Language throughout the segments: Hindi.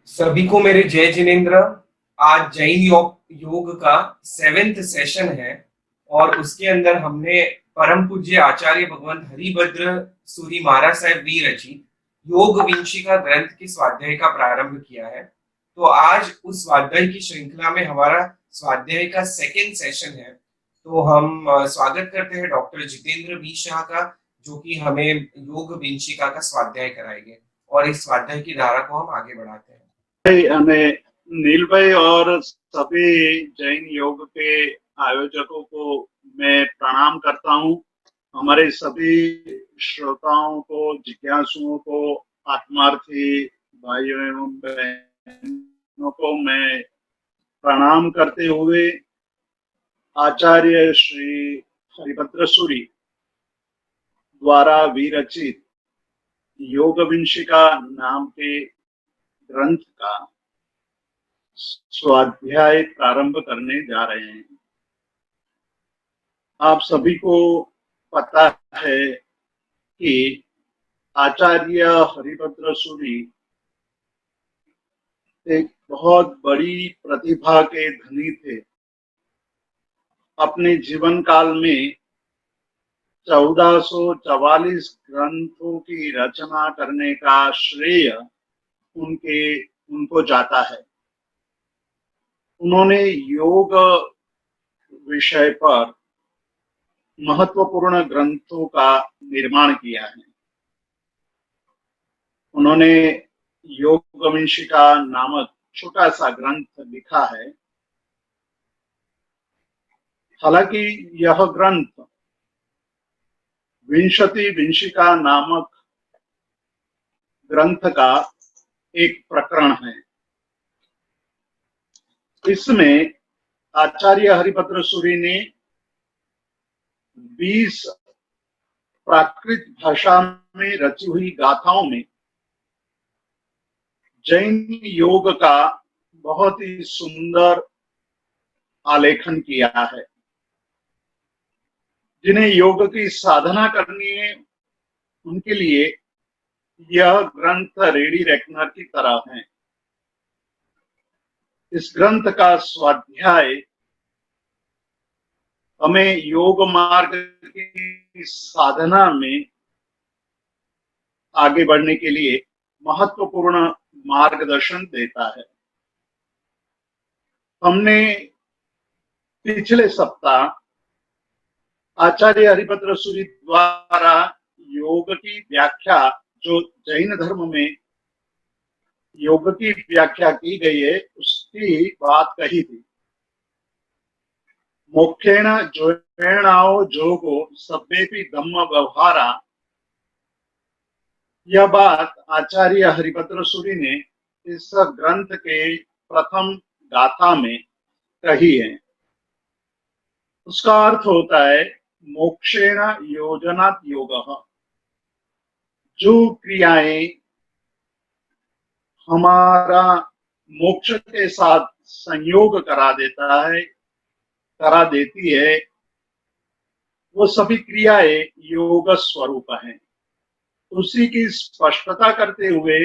सभी को मेरे जय जिनेन्द्र। आज जैन योग का 7th सेशन है और उसके अंदर हमने परम पूज्य आचार्य भगवंत हरिभद्र सूरी महाराज साहब विरचित योग विंशिका ग्रंथ के स्वाध्याय का प्रारंभ किया है। तो आज उस स्वाध्याय की श्रृंखला में हमारा स्वाध्याय का सेकेंड सेशन है। तो हम स्वागत करते हैं डॉक्टर जितेंद्र बी शाह का, जो कि हमें योग विंशिका का स्वाध्याय कराएंगे और इस स्वाध्याय की धारा को हम आगे बढ़ाते हैं। हमें नील भाई और सभी जैन योग के आयोजकों को मैं प्रणाम करता हूं। हमारे सभी श्रोताओं को, जिज्ञासुओं को, आत्मार्थी भाइयों एवं बहनों को मैं प्रणाम करते हुए आचार्य श्री हरिभद्र सूरी द्वारा विरचित योग विंशिका नाम के ग्रंथ का स्वाध्याय प्रारंभ करने जा रहे हैं। आप सभी को पता है कि आचार्य हरिभद्र सूरी एक बहुत बड़ी प्रतिभा के धनी थे। अपने जीवन काल में 1444 ग्रंथों की रचना करने का श्रेय उनको जाता है। उन्होंने योग विषय पर महत्वपूर्ण ग्रंथों का निर्माण किया है। उन्होंने योग विंशिका नामक छोटा सा ग्रंथ लिखा है। हालांकि यह ग्रंथ विंशति विंशिका नामक ग्रंथ का एक प्रकरण है। इसमें आचार्य हरिभद्र सूरी ने 20 प्राकृत भाषा में रची हुई गाथाओं में जैन योग का बहुत ही सुंदर आलेखन किया है। जिन्हें योग की साधना करनी है उनके लिए यह ग्रंथ रेडी रेकनर की तरह है। इस ग्रंथ का स्वाध्याय हमें योग मार्ग की साधना में आगे बढ़ने के लिए महत्वपूर्ण मार्गदर्शन देता है। हमने पिछले सप्ताह आचार्य हरिभद्र सूरी द्वारा योग की व्याख्या, जो जैन धर्म में योग की व्याख्या की गई है, उसकी बात कही थी। मोक्षेण ज्वेणाओ जोगो सभ्येपि धम्म व्यवहारा, यह बात आचार्य हरिभद्र सूरी ने इस ग्रंथ के प्रथम गाथा में कही है। उसका अर्थ होता है मोक्षेण योजनात् योगः, जो क्रियाएं हमारा मोक्ष के साथ संयोग करा देती है, वो सभी क्रियाएं योग स्वरूप हैं। उसी की स्पष्टता करते हुए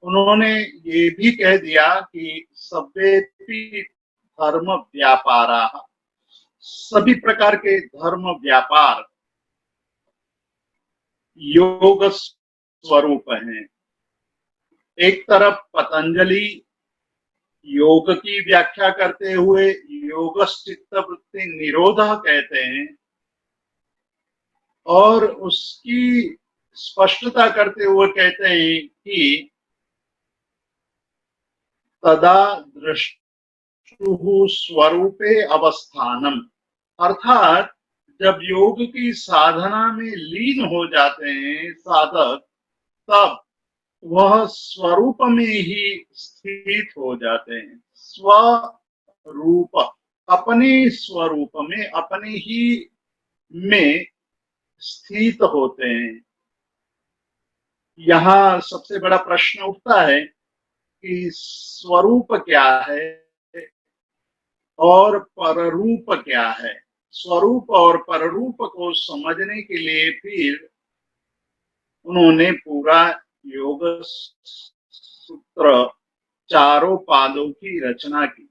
उन्होंने ये भी कह दिया कि सभ्येपि धर्म व्यापारा, सभी प्रकार के धर्म व्यापार योग स्वरूप हैं। एक तरफ पतंजलि योग की व्याख्या करते हुए योगश्चित्त वृत्ति निरोध कहते हैं, और उसकी स्पष्टता करते हुए कहते हैं कि तदा दृष्टुः स्वरूपे अवस्थानम, अर्थात जब योग की साधना में लीन हो जाते हैं साधक, तब वह स्वरूप में ही स्थित हो जाते हैं। स्वरूप, अपने स्वरूप में, अपने ही में स्थित होते हैं। यहाँ सबसे बड़ा प्रश्न उठता है कि स्वरूप क्या है और पररूप क्या है। स्वरूप और पररूप को समझने के लिए फिर उन्होंने पूरा योग सूत्र चारों पादों की रचना की।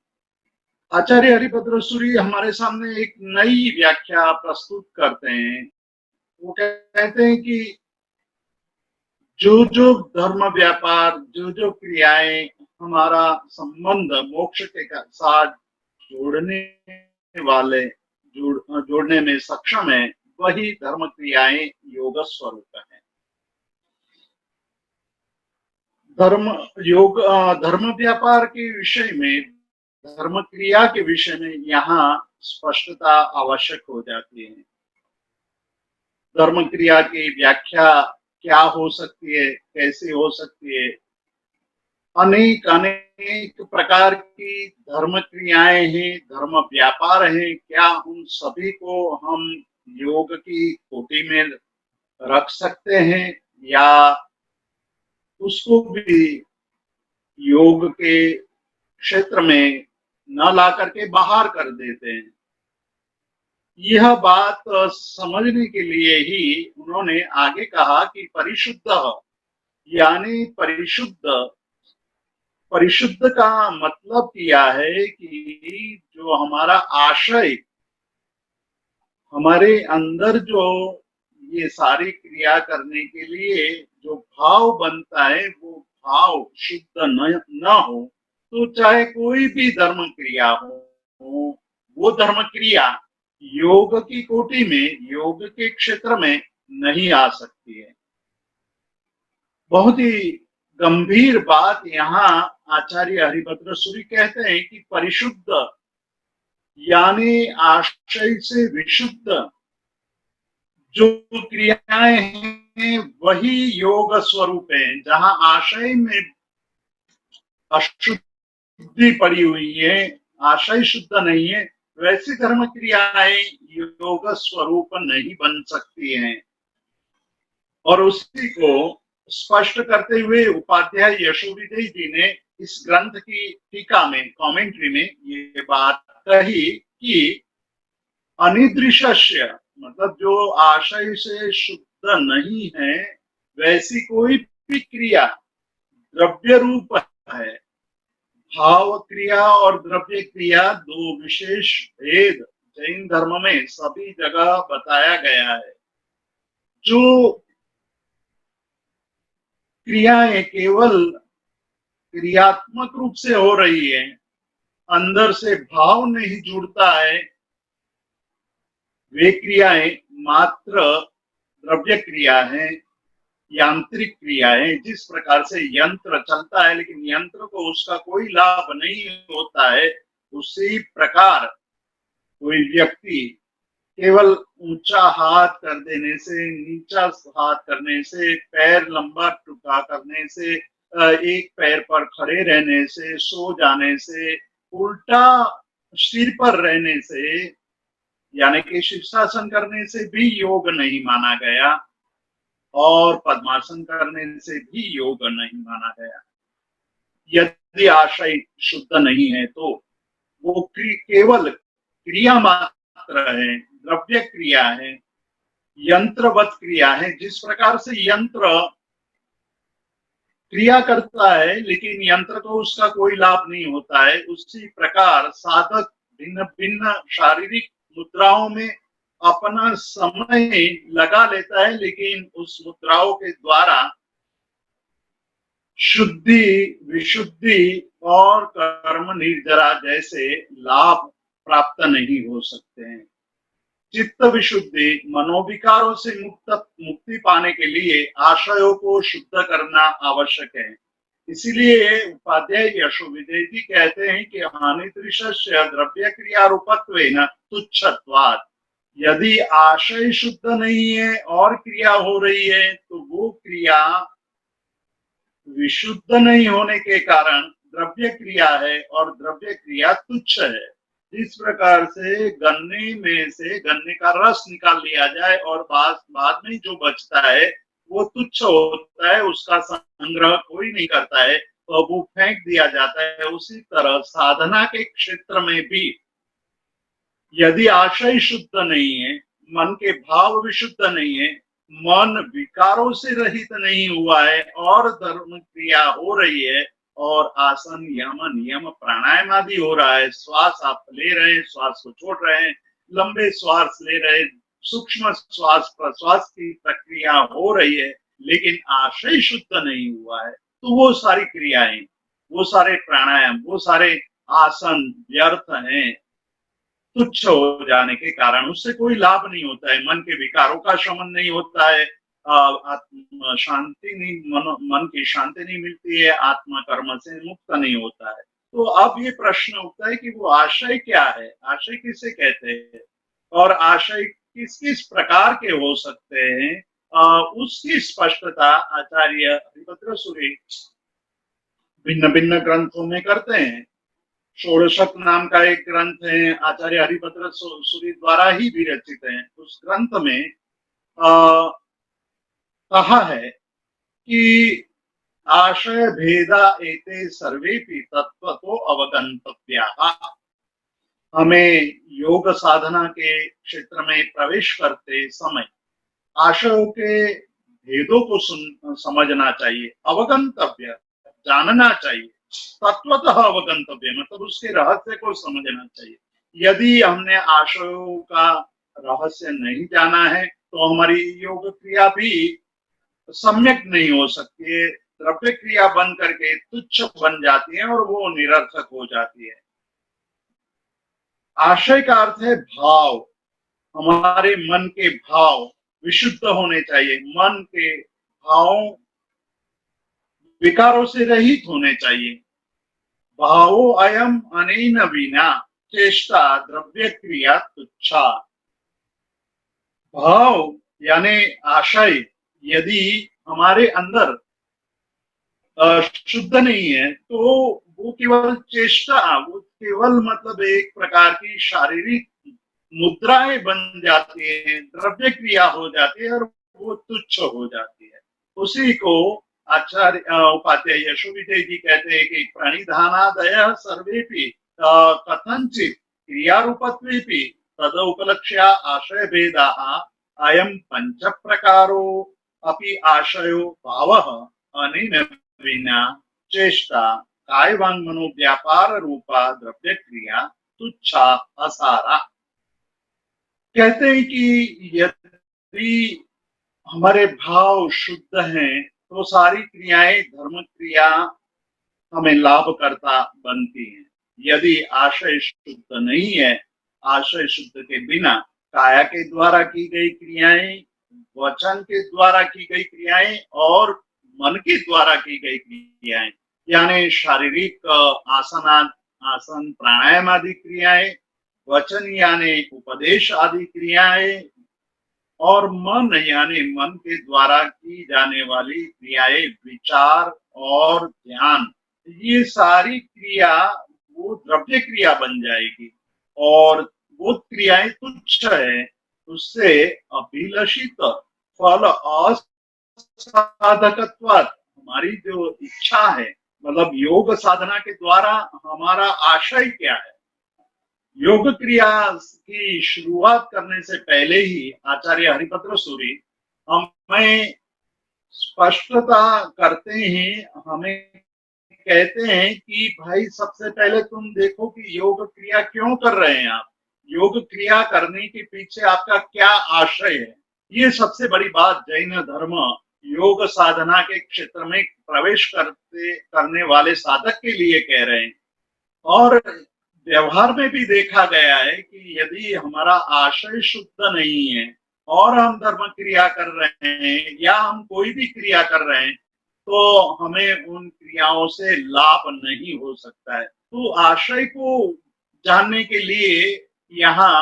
आचार्य हरिभद्र सूरी हमारे सामने एक नई व्याख्या प्रस्तुत करते हैं। वो कहते हैं कि जो जो धर्म व्यापार, जो जो क्रियाएं हमारा संबंध मोक्ष के साथ जोड़ने वाले जोड़ने में सक्षम है, वही धर्म क्रियाएं योग स्वरूप है। धर्म योग धर्म व्यापार के विषय में, धर्म क्रिया के विषय में यहाँ स्पष्टता आवश्यक हो जाती है। धर्म क्रिया की व्याख्या क्या हो सकती है, कैसे हो सकती है? अनेक अनेक प्रकार की धर्म क्रियाएं हैं, धर्म व्यापार हैं। क्या उन सभी को हम योग की कोटि में रख सकते हैं, या उसको भी योग के क्षेत्र में न ला करके बाहर कर देते हैं? यह बात समझने के लिए ही उन्होंने आगे कहा कि परिशुद्ध, यानी परिशुद्ध, परिशुद्ध का मतलब किया है कि जो हमारा आशय, हमारे अंदर जो ये सारी क्रिया करने के लिए जो भाव बनता है, वो भाव शुद्ध न हो तो चाहे कोई भी धर्म क्रिया हो, वो धर्म क्रिया योग की कोटि में, योग के क्षेत्र में नहीं आ सकती है। बहुत ही गंभीर बात यहाँ आचार्य हरिभद्र सूरी कहते हैं कि परिशुद्ध यानी आशय से विशुद्ध जो क्रियाएं हैं वही योग स्वरूप है। जहां आशय में अशुद्धि पड़ी हुई है, आशय शुद्ध नहीं है, वैसी धर्म क्रियाएं योग स्वरूप नहीं बन सकती हैं। और उसी को स्पष्ट करते हुए उपाध्याय यशोविजय जी ने इस ग्रंथ की टीका में, कमेंट्री में ये बात कही कि अनिदृश्य, मतलब जो आशय से शुद्ध नहीं है, वैसी कोई भी क्रिया द्रव्य रूप है। भाव क्रिया और द्रव्य क्रिया दो विशेष भेद जैन धर्म में सभी जगह बताया गया है। जो क्रियाएं केवल क्रियात्मक रूप से हो रही है, अंदर से भाव नहीं जुड़ता है, वे क्रियाएं मात्र द्रव्य क्रिया है, यांत्रिक क्रिया है। जिस प्रकार से यंत्र चलता है लेकिन यंत्र को उसका कोई लाभ नहीं होता है, उसी प्रकार कोई व्यक्ति केवल ऊंचा हाथ कर देने से, नीचा हाथ करने से, पैर लंबा टुका करने से, एक पैर पर खड़े रहने से, सो जाने से, उल्टा सिर पर रहने से, यानी कि शीर्षासन करने से भी योग नहीं माना गया, और पद्मासन करने से भी योग नहीं माना गया। यदि आशय शुद्ध नहीं है तो वो केवल क्रिया मात्र है, द्रव्य क्रिया है, यंत्रवत क्रिया है। जिस प्रकार से यंत्र क्रिया करता है लेकिन यंत्र को उसका कोई लाभ नहीं होता है, उसी प्रकार साधक भिन्न भिन्न शारीरिक मुद्राओं में अपना समय लगा लेता है, लेकिन उस मुद्राओं के द्वारा शुद्धि, विशुद्धि और कर्म निर्जरा जैसे लाभ प्राप्त नहीं हो सकते हैं। चित्त विशुद्धि, मनोविकारों से मुक्ति पाने के लिए आशयों को शुद्ध करना आवश्यक है। इसीलिए उपाध्याय यशोविजय जी कहते हैं कि अनिदृश्य द्रव्य क्रिया रूपत्वेन तुच्छत्वात्। यदि आशय शुद्ध नहीं है और क्रिया हो रही है तो वो क्रिया विशुद्ध नहीं होने के कारण द्रव्य क्रिया है, और द्रव्य क्रिया तुच्छ है। इस प्रकार से गन्ने में से गन्ने का रस निकाल लिया जाए और बाद में जो बचता है वो तुच्छ होता है, उसका संग्रह कोई नहीं करता है, तो वो फेंक दिया जाता है। उसी तरह साधना के क्षेत्र में भी यदि आशय शुद्ध नहीं है, मन के भाव विशुद्ध नहीं है, मन विकारों से रहित नहीं हुआ है और धर्म क्रिया हो रही है और आसन यम नियम प्राणायाम आदि हो रहा है, श्वास आप ले रहे हैं, श्वास को छोड़ रहे हैं, लंबे श्वास ले रहे हैं, सूक्ष्म श्वास प्रश्वास की प्रक्रिया हो रही है, लेकिन आशय शुद्ध नहीं हुआ है, तो वो सारी क्रियाएं, वो सारे प्राणायाम, वो सारे आसन व्यर्थ हैं, तुच्छ हो जाने के कारण उससे कोई लाभ नहीं होता है। मन के विकारों का शमन नहीं होता है, आत्म शांति नहीं, मन की शांति नहीं मिलती है, आत्मा कर्म से मुक्त नहीं होता है। तो अब ये प्रश्न उठता है कि वो आशय क्या है, आशय किसे कहते हैं और आशय किस किस प्रकार के हो सकते हैं, उसकी स्पष्टता आचार्य हरिभद्र सूरि भिन्न भिन्न ग्रंथों में करते हैं। षोडशक नाम का एक ग्रंथ है, आचार्य हरिभद्र सूरि द्वारा ही विरचित है। उस ग्रंथ में कहा है कि आशय भेदा एते सर्वेपि तत्वतो अवगंतव्याः। हमें योग साधना के क्षेत्र में प्रवेश करते समय आशयों के भेदों को समझना चाहिए, अवगंतव्य जानना चाहिए, तत्वतः अवगंतव्य मतलब उसके रहस्य को समझना चाहिए। यदि हमने आशयों का रहस्य नहीं जाना है तो हमारी योग क्रिया भी सम्यक नहीं हो सकती है, द्रव्य क्रिया बन करके तुच्छ बन जाती है और वो निरर्थक हो जाती है। आशय का अर्थ है भाव, हमारे मन के भाव विशुद्ध होने चाहिए, मन के भाव विकारों से रहित होने चाहिए। भावो अयम अनेन विना चेष्टा द्रव्य क्रिया तुच्छा। भाव यानी आशय यदि हमारे अंदर शुद्ध नहीं है तो वो केवल चेष्टा, वो केवल मतलब एक प्रकार की शारीरिक मुद्राएं बन जाती है, द्रव्य क्रिया हो जाती है और वो तुच्छ हो जाती है। उसी को आचार्य उपाध्याय यशोविजय जी कहते हैं कि प्रणिधानादय सर्वेपि कथंचित क्रियारूपत्वेपि तद उपलक्ष्य आशय भेदाः अयं पंच प्रकारो अपि आशयो भावः अनेन विना चेष्टा काय वांग मनो व्यापार रूपा द्रव्य क्रिया तुच्छा असारा। कहते हैं कि यदि हमारे भाव शुद्ध हैं तो सारी क्रियाएं धर्म क्रिया हमें लाभ करता बनती हैं। यदि आशय शुद्ध नहीं है, आशय शुद्ध के बिना काया के द्वारा की गई क्रियाएं, वचन के द्वारा की गई क्रियाएं और मन के द्वारा की गई क्रियाएं यानी शारीरिक आसन प्राणायाम आदि क्रियाएं, वचन यानी उपदेश आदि क्रियाएं और मन यानी मन के द्वारा की जाने वाली क्रियाएं, विचार और ध्यान, ये सारी क्रिया वो द्रव्य क्रिया बन जाएगी और वो क्रियाएं तुच्छ है, उससे अभिलषित फल असाधकत्वात् हमारी जो इच्छा है, मतलब योग साधना के द्वारा हमारा आशय क्या है। योग क्रिया की शुरुआत करने से पहले ही आचार्य हरिभद्र सूरि हमें स्पष्टता करते हैं, हमें कहते हैं कि भाई सबसे पहले तुम देखो कि योग क्रिया क्यों कर रहे हैं आप, योग क्रिया करने के पीछे आपका क्या आशय है। ये सबसे बड़ी बात जैन धर्म योग साधना के क्षेत्र में प्रवेश करने वाले साधक के लिए कह रहे हैं। और व्यवहार में भी देखा गया है कि यदि हमारा आशय शुद्ध नहीं है और हम धर्म क्रिया कर रहे हैं या हम कोई भी क्रिया कर रहे हैं तो हमें उन क्रियाओं से लाभ नहीं हो सकता है। तो आशय को जानने के लिए यहाँ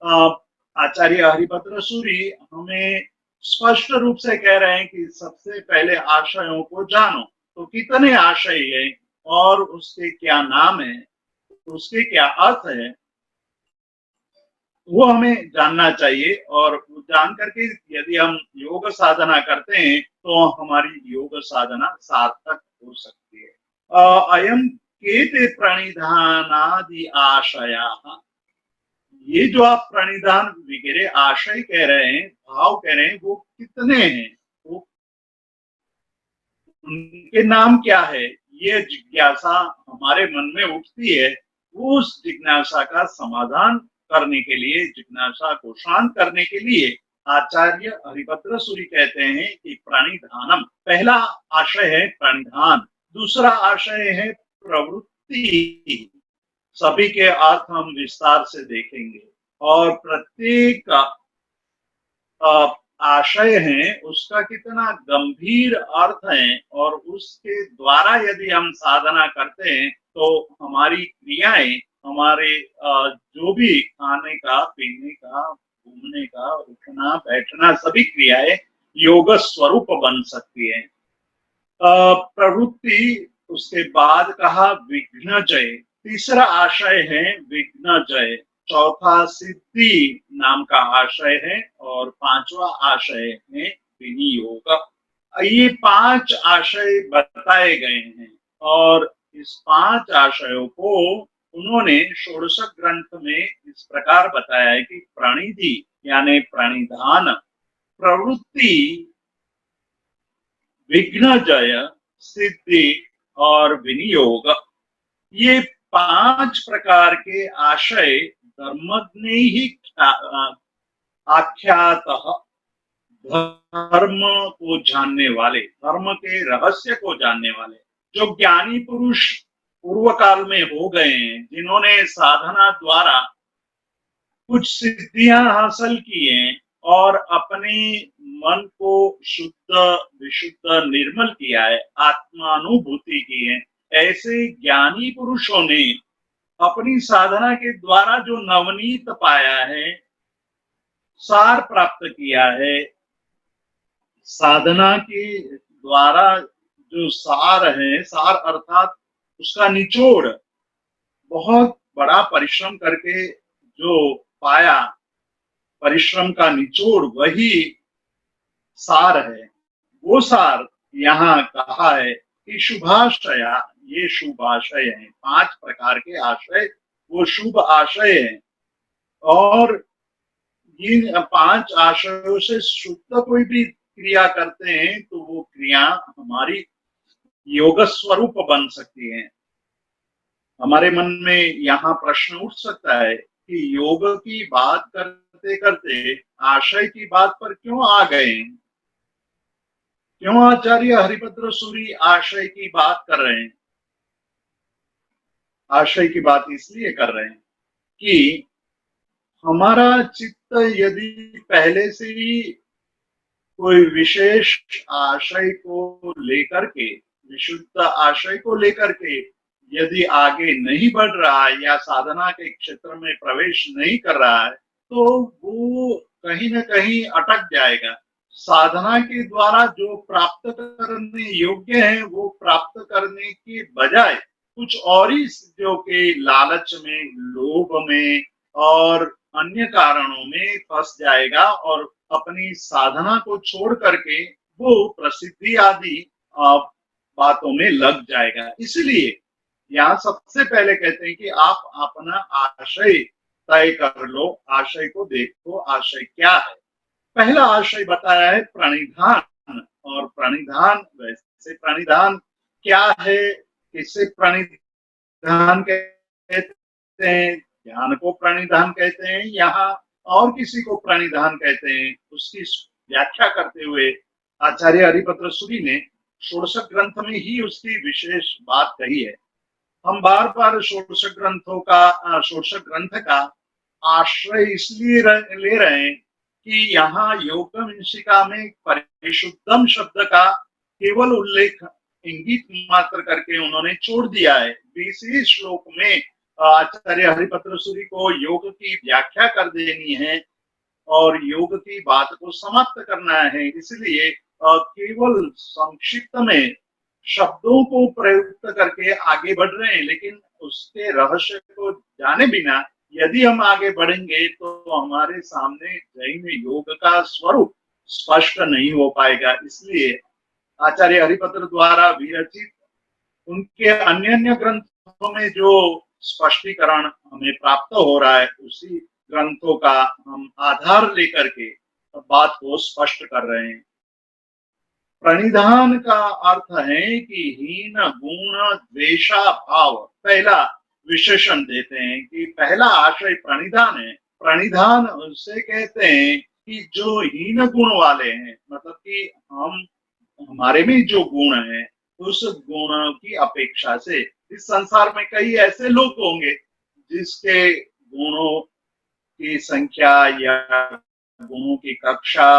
आचार्य हरिभद्र सूरि हमें स्पष्ट रूप से कह रहे हैं कि सबसे पहले आशयों को जानो। तो कितने आशय है और उसके क्या नाम है, उसके क्या अर्थ है, वो हमें जानना चाहिए। और जान करके यदि हम योग साधना करते हैं तो हमारी योग साधना सार्थक हो सकती है। अयम केते प्रणिधानादि आशया, ये जो आप प्रणिधान वगैरह आशय कह रहे हैं, भाव कह रहे हैं, वो कितने हैं, वो उनके नाम क्या है, ये जिज्ञासा हमारे मन में उठती है, उस जिज्ञासा का समाधान करने के लिए, जिज्ञासा को शांत करने के लिए आचार्य हरिभद्र सूरि कहते हैं कि प्रणिधानम, पहला आशय है प्रणिधान, दूसरा आशय है प्रवृत्ति। सभी के अर्थ हम विस्तार से देखेंगे और प्रत्येक आशय है उसका कितना गंभीर अर्थ है, और उसके द्वारा यदि हम साधना करते हैं तो हमारी क्रियाएं, हमारे जो भी खाने का, पीने का, घूमने का, उठना बैठना, सभी क्रियाएं योग स्वरूप बन सकती है। प्रवृत्ति, उसके बाद कहा विघ्न जय, तीसरा आशय है विघ्न जय, चौथा सिद्धि नाम का आशय है, और पांचवा आशय है विनियोग। ये पांच आशय बताए गए हैं, और इस पांच आशयों को उन्होंने षोडशक ग्रंथ में इस प्रकार बताया है कि प्रणिधि यानी प्रणिधान, प्रवृत्ति, विघ्न जय, सिद्धि और विनियोग, ये पांच प्रकार के आशय धर्मज्ञ ही आख्यात, धर्म को जानने वाले, धर्म के रहस्य को जानने वाले, जो ज्ञानी पुरुष पूर्व काल में हो गए हैं, जिन्होंने साधना द्वारा कुछ सिद्धियां हासिल की हैं और अपने मन को शुद्ध, विशुद्ध, निर्मल किया है, आत्मानुभूति की है, ऐसे ज्ञानी पुरुषों ने अपनी साधना के द्वारा जो नवनीत पाया है, सार प्राप्त किया है, साधना के द्वारा जो सार है, सार अर्थात उसका निचोड़, बहुत बड़ा परिश्रम करके जो पाया, परिश्रम का निचोड़ वही सार है। वो सार यहाँ कहा है कि शुभाशया, ये शुभ आशय है, पांच प्रकार के आशय वो शुभ आशय है, और इन पांच आशयों से शुद्ध कोई भी क्रिया करते हैं तो वो क्रिया हमारी योग स्वरूप बन सकती है। हमारे मन में यहाँ प्रश्न उठ सकता है कि योग की बात करते करते आशय की बात पर क्यों आ गए, क्यों आचार्य हरिभद्र सूरि आशय की बात कर रहे हैं। आशय की बात इसलिए कर रहे हैं कि हमारा चित्त यदि पहले से ही कोई विशेष आशय को लेकर के, विशुद्ध आशय को लेकर के यदि आगे नहीं बढ़ रहा है या साधना के क्षेत्र में प्रवेश नहीं कर रहा है, तो वो कहीं ना कहीं अटक जाएगा। साधना के द्वारा जो प्राप्त करने योग्य है वो प्राप्त करने की बजाय कुछ और ही चीजों के लालच में, लोभ में और अन्य कारणों में फंस जाएगा, और अपनी साधना को छोड़ करके वो प्रसिद्धि आदि बातों में लग जाएगा। इसलिए यहाँ सबसे पहले कहते हैं कि आप अपना आशय तय कर लो, आशय को देखो, आशय क्या है। पहला आशय बताया है प्रणिधान, और प्रणिधान, वैसे प्रणिधान क्या है, किसे प्रणिधान कहते हैं, ध्यान को प्रणिधान कहते हैं, यहाँ और किसी को प्रणिधान कहते हैं, उसकी व्याख्या करते हुए आचार्य हरिभद्र सूरि ने षोडशक ग्रंथ में ही उसकी विशेष बात कही है। हम बार बार षोडशक ग्रंथ का आश्रय इसलिए ले रहे हैं कि यहाँ योगम इंशिका में परिशुद्धम शब्द का केवल उल्लेख इंगित मात्र करके उन्होंने छोड़ दिया है। 20वें श्लोक में आचार्य हरिभद्र सूरि को योग की व्याख्या कर देनी है और योग की बात को समाप्त करना है, इसलिए केवल संक्षिप्त में शब्दों को प्रयुक्त करके आगे बढ़ रहे हैं, लेकिन उसके रहस्य को जाने बिना यदि हम आगे बढ़ेंगे तो हमारे सामने जैन योग का स्वरूप स्पष्ट नहीं हो पाएगा। इसलिए आचार्य हरिभद्र द्वारा विरचित उनके अन्य अन्य ग्रंथों में जो स्पष्टीकरण हमें प्राप्त हो रहा है, उसी ग्रंथों का हम आधार लेकर के बात को स्पष्ट कर रहे हैं। प्रणिधान का अर्थ है कि हीन गुण द्वेषा भाव, पहला विशेषण देते हैं कि पहला आशय प्रणिधान है। प्रणिधान उसे कहते हैं कि जो हीन गुण वाले हैं, मतलब कि हम हमारे में जो गुण है उस गुण की अपेक्षा से इस संसार में कई ऐसे लोग होंगे जिसके गुणों की संख्या या गुणों की कक्षा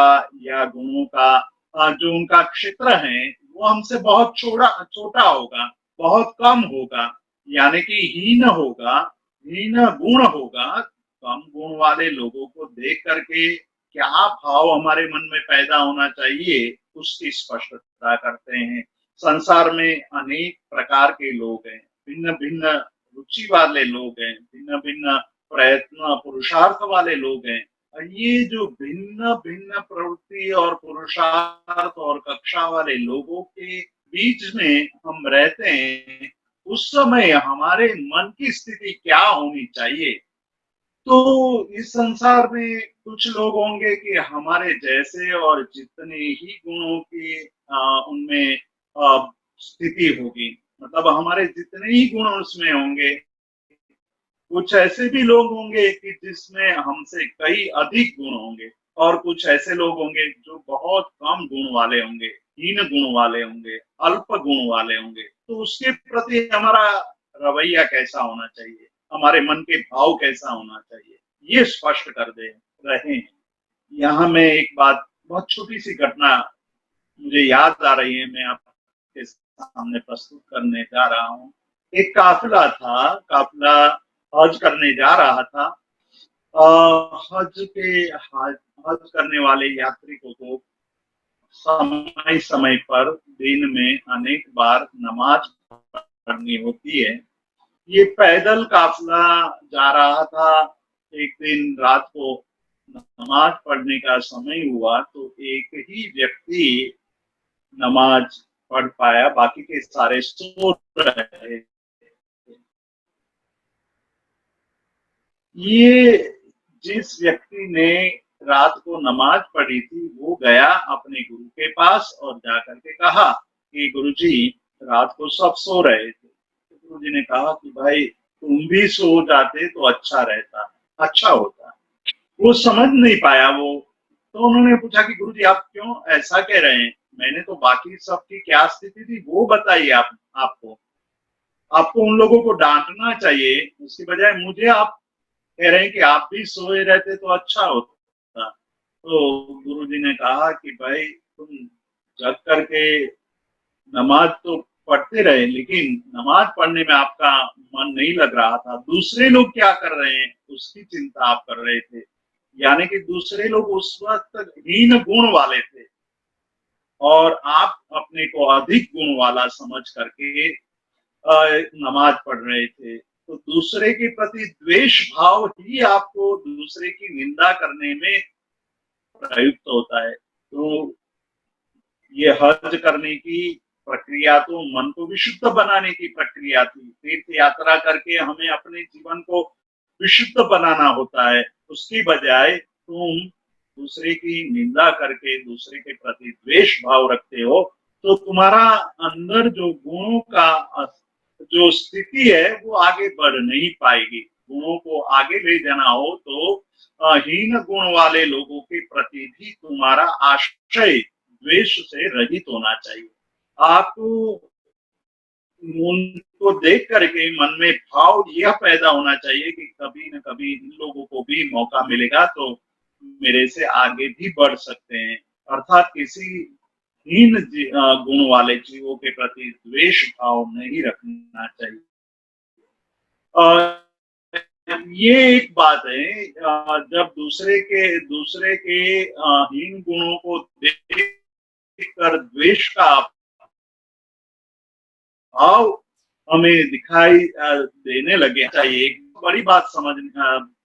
या गुणों का जो उनका क्षेत्र है वो हमसे बहुत छोटा छोटा होगा, बहुत कम होगा, यानी कि हीन होगा, हीन गुण होगा। कम गुण वाले लोगों को देख करके क्या भाव हमारे मन में पैदा होना चाहिए उसकी स्पष्टता करते हैं। संसार में अनेक प्रकार के लोग हैं, भिन्न भिन्न रुचि वाले लोग हैं, भिन्न भिन्न प्रयत्न पुरुषार्थ वाले लोग हैं। ये जो भिन्न भिन्न प्रवृत्ति और पुरुषार्थ और कक्षा वाले लोगों के बीच में हम रहते हैं, उस समय हमारे मन की स्थिति क्या होनी चाहिए। तो इस संसार में कुछ लोग होंगे कि हमारे जैसे और जितने ही गुणों की उनमें स्थिति होगी, मतलब हमारे जितने ही गुण उसमें होंगे। कुछ ऐसे भी लोग होंगे कि जिसमें हमसे कई अधिक गुण होंगे, और कुछ ऐसे लोग होंगे जो बहुत कम गुण वाले होंगे, हीन गुण वाले होंगे, अल्प गुण वाले होंगे। तो उसके प्रति हमारा रवैया कैसा होना चाहिए, हमारे मन के भाव कैसा होना चाहिए, ये स्पष्ट कर दे रहे हैं। यहाँ मैं एक बात, बहुत छोटी सी घटना मुझे याद आ रही है, मैं आपके सामने प्रस्तुत करने जा रहा हूँ। एक काफिला था, काफिला हज करने जा रहा था। हज करने वाले यात्रिकों को समय समय पर दिन में अनेक बार नमाज पढ़नी होती है। ये पैदल काफिला जा रहा था। एक दिन रात को नमाज पढ़ने का समय हुआ तो एक ही व्यक्ति नमाज पढ़ पाया, बाकी के सारे सो रहे। ये जिस व्यक्ति ने रात को नमाज पढ़ी थी वो गया अपने गुरु के पास और जाकर के कहा कि गुरुजी, रात को सब सो रहे थे। तो गुरुजी ने कहा कि भाई तुम भी सो जाते तो अच्छा रहता, अच्छा होता। वो समझ नहीं पाया वो। तो उन्होंने पूछा कि गुरुजी आप क्यों ऐसा कह रहे हैं, मैंने तो बाकी सबकी क्या स्थिति थी वो बताइए। आपको आपको उन लोगों को डांटना चाहिए, उसकी बजाय मुझे आप कह रहे हैं कि आप भी सोए रहते तो अच्छा होता। तो गुरुजी ने कहा कि भाई तुम जग करके नमाज तो पढ़ते रहे, लेकिन नमाज पढ़ने में आपका मन नहीं लग रहा था, दूसरे लोग क्या कर रहे हैं उसकी चिंता आप कर रहे थे। यानी कि दूसरे लोग उस वक्त हीन गुण वाले थे और आप अपने को अधिक गुण वाला समझ करके नमाज पढ़ रहे थे। तो दूसरे के प्रति द्वेष भाव ही आपको दूसरे की निंदा करने में प्रयुक्त होता है। तो ये हज करने की प्रक्रिया तो मन को विशुद्ध बनाने की प्रक्रिया थी। तीर्थ यात्रा करके हमें अपने जीवन को विशुद्ध बनाना होता है। उसकी बजाय तुम दूसरे की निंदा करके दूसरे के प्रति द्वेष भाव रखते हो, तो तुम्हारा अंदर जो गुणों का जो स्थिति है वो आगे बढ़ नहीं पाएगी। गुणों को आगे ले जाना हो तो हीन गुण वाले लोगों के प्रति भी तुम्हारा आशय द्वेष से रहित होना चाहिए। आपको उनको देख करके मन में भाव यह पैदा होना चाहिए कि कभी न कभी इन लोगों को भी मौका मिलेगा तो मेरे से आगे भी बढ़ सकते हैं। अर्थात किसी हीन गुण वाले जीवों के प्रति द्वेष भाव नहीं रखना चाहिए। ये एक बात है। जब दूसरे के हीन गुणों को देख कर द्वेष का भाव हमें दिखाई देने लगे चाहिए। एक बड़ी बात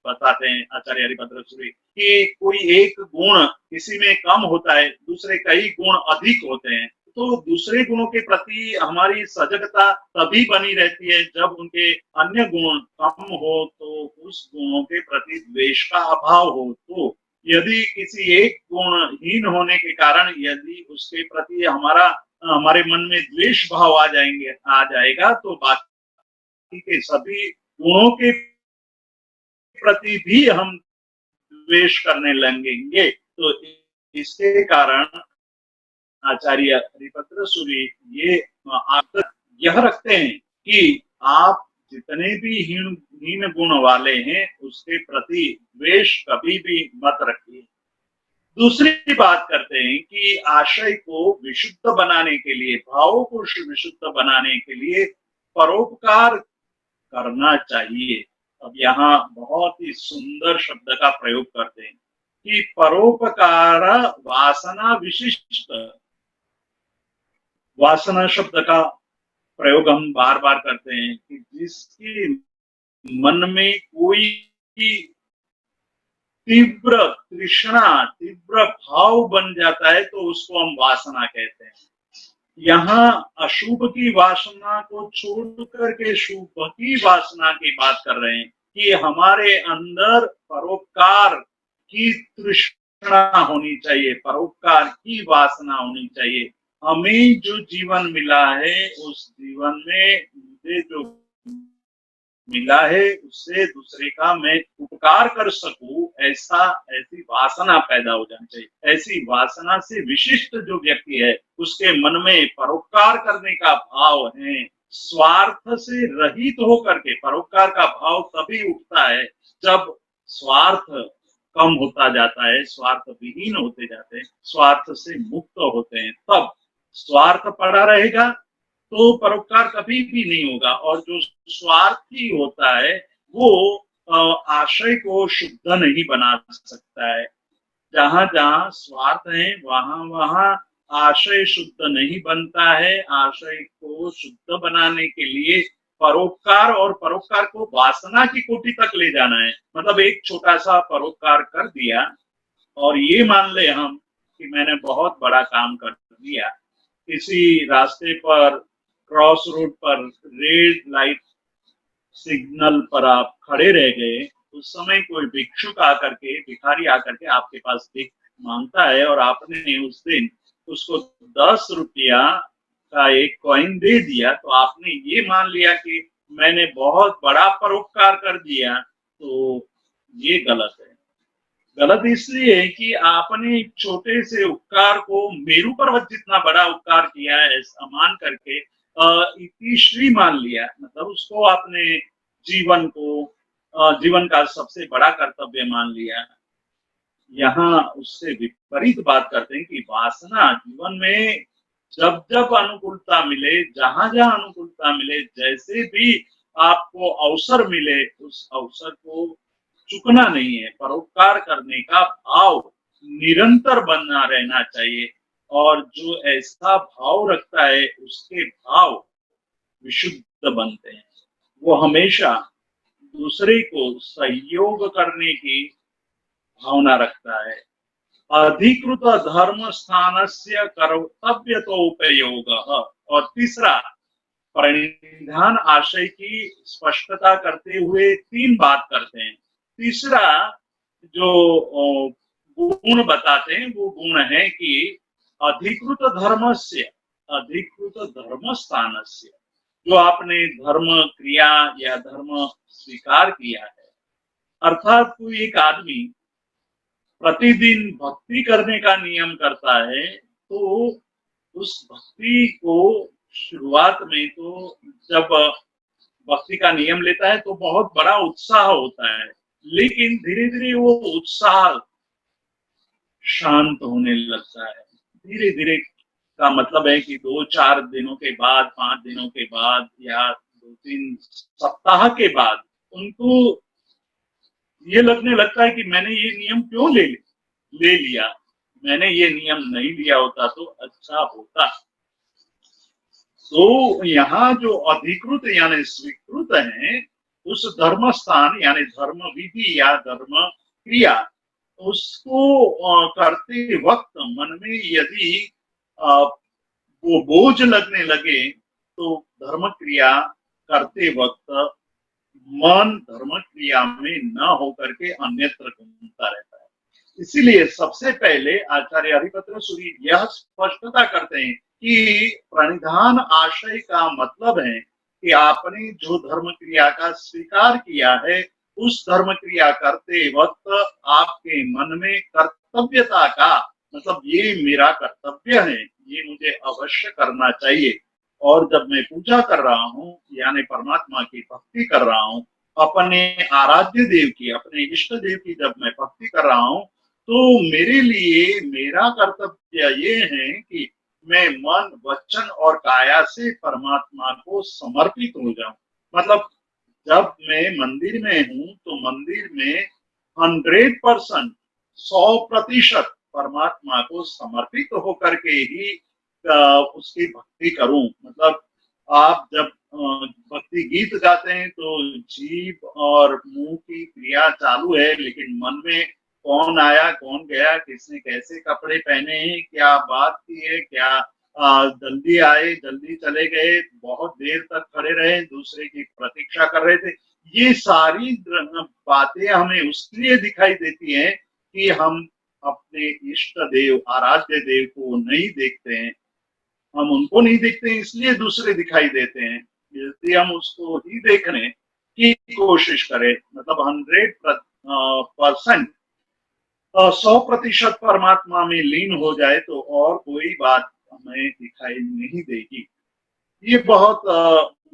बताते हैं आचार्य हरिभद्र सूरी कि कोई एक गुण किसी में कम होता है, दूसरे कई गुण अधिक होते हैं। तो दूसरे गुणों के प्रति हमारी सजगता तभी बनी रहती है जब उनके अन्य गुण कम हो, तो उस गुणों के प्रति द्वेष का अभाव हो। तो यदि किसी एक गुणहीन होने के कारण यदि उसके प्रति हमारे मन में द्वेष भाव आ जाएगा, तो बाकी के सभी गुणों के प्रति भी हम द्वेष करने लगेंगे। तो इसके कारण आचार्य हरिभद्र सूरी ये आदत यह रखते हैं कि आप जितने भी हीन गुण वाले हैं उसके प्रति द्वेष कभी भी मत रखिए। दूसरी बात करते हैं कि आशय को विशुद्ध बनाने के लिए, भावों को विशुद्ध बनाने के लिए परोपकार करना चाहिए। अब यहाँ बहुत ही सुंदर शब्द का प्रयोग करते हैं कि परोपकार वासना विशिष्ट। वासना शब्द का प्रयोग हम बार बार करते हैं कि जिसके मन में कोई तीव्र तृष्णा, तीव्र भाव बन जाता है तो उसको हम वासना कहते हैं। यहाँ अशुभ की वासना को छोड़ करके शुभ की वासना की बात कर रहे हैं कि हमारे अंदर परोपकार की तृष्णा होनी चाहिए, परोपकार की वासना होनी चाहिए। हमें जो जीवन मिला है उस जीवन में मुझे जो मिला है उससे दूसरे का मैं उपकार कर सकूं, ऐसी वासना पैदा हो जानी चाहिए। ऐसी वासना से विशिष्ट जो व्यक्ति है उसके मन में परोपकार करने का भाव है। स्वार्थ से रहित होकर के परोपकार का भाव तभी उठता है जब स्वार्थ कम होता जाता है, स्वार्थ विहीन होते जाते हैं, स्वार्थ से मुक्त होते हैं। तब स्वार्थ पड़ा रहेगा तो परोपकार कभी भी नहीं होगा। और जो स्वार्थी होता है वो आशय को शुद्ध नहीं बना सकता है। जहां जहां स्वार्थ है वहां वहां आशय शुद्ध नहीं बनता है। आशय को शुद्ध बनाने के लिए परोपकार, और परोपकार को वासना की कोटि तक ले जाना है। मतलब एक छोटा सा परोपकार कर दिया और ये मान ले हम कि मैंने बहुत बड़ा काम कर दिया। किसी रास्ते पर, क्रॉस रोड पर, रेड लाइट सिग्नल पर आप खड़े रह गए, उस समय कोई भिक्षुक आकर के, भिखारी आकर के आपके पास भिख मांगता है और आपने उस दिन उसको 10 रुपया का एक कॉइन दे दिया, तो आपने ये मान लिया कि मैंने बहुत बड़ा परोपकार कर दिया। तो ये गलत है। गलत इसलिए है कि आपने एक छोटे से उपकार को मेरु पर्वत जितना बड़ा उपकार किया है ऐसा मान करके इतिश्री मान लिया। मतलब उसको आपने जीवन का सबसे बड़ा कर्तव्य मान लिया। यहाँ उससे विपरीत बात करते हैं कि वासना जीवन में जब जब अनुकूलता मिले, जहां जहां अनुकूलता मिले, जैसे भी आपको अवसर मिले, उस अवसर को चुकना नहीं है। परोपकार करने का भाव निरंतर बना रहना चाहिए। और जो ऐसा भाव रखता है उसके भाव विशुद्ध बनते हैं। वो हमेशा दूसरे को सहयोग करने की भावना रखता है। अधिकृत धर्म स्थान से कर्तव्य तो उपयोग। और तीसरा, परिधान आशय की स्पष्टता करते हुए 3 बात करते हैं। तीसरा जो गुण बताते हैं वो गुण है कि अधिकृत धर्म से, अधिकृत धर्म स्थान से, जो आपने धर्म क्रिया या धर्म स्वीकार किया है, अर्थात कोई एक आदमी प्रतिदिन भक्ति करने का नियम करता है तो उस भक्ति को शुरुआत में तो जब भक्ति का नियम लेता है तो बहुत बड़ा उत्साह होता है, लेकिन धीरे धीरे वो उत्साह शांत होने लगता है। धीरे धीरे का मतलब है कि 2-4 दिनों के बाद, 5 दिनों के बाद या 2-3 सप्ताह के बाद उनको ये लगने लगता है कि मैंने ये नियम क्यों ले लिया, मैंने ये नियम नहीं लिया होता तो अच्छा होता। तो यहाँ जो अधिकृत यानी स्वीकृत है, उस धर्म स्थान यानी धर्म विधि या धर्म क्रिया, उसको करते वक्त मन में यदि वो बोझ लगने लगे तो धर्म क्रिया करते वक्त मन धर्म क्रिया में न होकर के अन्यत्र घूमता रहता है। इसीलिए सबसे पहले आचार्य हरिभद्र सूरी यह स्पष्टता करते हैं कि प्रणिधान आशय का मतलब है कि आपने जो धर्म क्रिया का स्वीकार किया है उस धर्म क्रिया करते वक्त आपके मन में कर्तव्यता का मतलब ये मेरा कर्तव्य है, ये मुझे अवश्य करना चाहिए। और जब मैं पूजा कर रहा हूँ यानी परमात्मा की भक्ति कर रहा हूँ, अपने आराध्य देव की अपने इष्ट देव की जब मैं भक्ति कर रहा हूँ, तो मेरे लिए मेरा कर्तव्य ये है कि मैं मन वचन और काया से परमात्मा को समर्पित हो जाऊं। मतलब जब मैं मंदिर में हूँ तो मंदिर में 100% 100% परमात्मा को समर्पित होकर के ही उसकी भक्ति करूं। मतलब आप जब भक्ति गीत गाते हैं तो जीभ और मुंह की क्रिया चालू है, लेकिन मन में कौन आया कौन गया, किसने कैसे कपड़े पहने हैं, क्या बात की है, क्या जल्दी आए जल्दी चले गए, बहुत देर तक खड़े रहे, दूसरे की प्रतीक्षा कर रहे थे, ये सारी बातें हमें उसलिए दिखाई देती हैं कि हम अपने इष्ट देव आराध्य देव को नहीं देखते हैं। हम उनको नहीं देखते हैं इसलिए दूसरे दिखाई देते हैं, यदि हम उसको ही देखने की कोशिश करें, मतलब 100% 100% परमात्मा में लीन हो जाए तो और कोई बात हमें दिखाई नहीं देगी। ये बहुत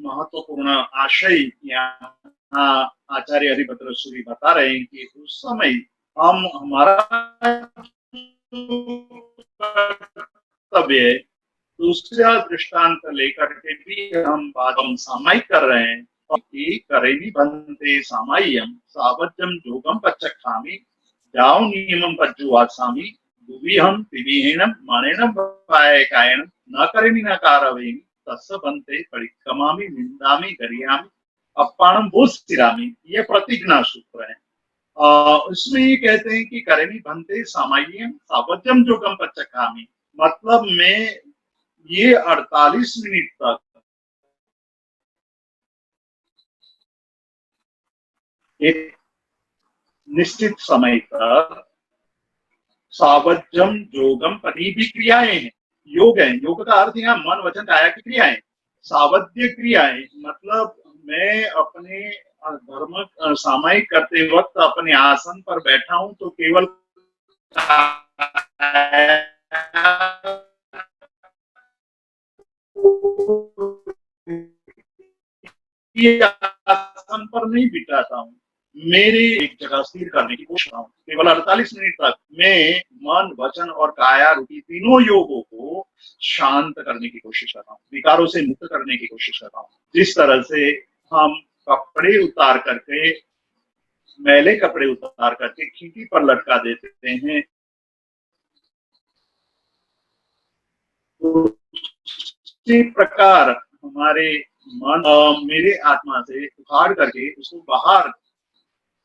महत्वपूर्ण आशय यहाँ आचार्य हरिभद्र सूरी बता रहे हैं कि उस समय हम हमारा कर्तव्य है, दूसरा दृष्टांत लेकर के भी हम सामायिक कर रहे हैं कि करेणी बंते सामाय्यम सावज्यम जोगम पच्चखामी जाओ नियमम पज्जु आसामी दुविहम त्रिविहीनम मानेनम कायनम न करेणी न कारवेमी तस्य बंते परिक्रमामी निंदामी गरियामी अपाणम बोधिरामी, ये प्रतिज्ञा सूत्र है। इसमें ये कहते हैं कि करेणी बंते सामाय्यम सावज्यम जोगम पच्चखामी, मतलब मैं ये 48 मिनट तक एक निश्चित समय तक सावज्यम योगम पति भी क्रियाएं हैं, योग है, योग का अर्थ यहाँ मन वचन काया की क्रियाएं, सावध्य क्रियाएं मतलब मैं अपने धर्म सामायिक करते वक्त अपने आसन पर बैठा हूं तो केवल आसन पर नहीं बिठाता हूँ, मेरे एक जगह स्थिर करने की कोशिश करता हूँ। केवल 48 मिनट तक मैं मन वचन और काया रूपी तीनों योगों को शांत करने की कोशिश करता हूँ, विकारों से मुक्त करने की कोशिश करता हूँ। जिस तरह से हम कपड़े उतार करके मैले कपड़े उतार करके खींची पर लटका देते हैं, उसी प्रकार हमारे मन मेरे आत्मा से उखाड़ करके उसको बाहर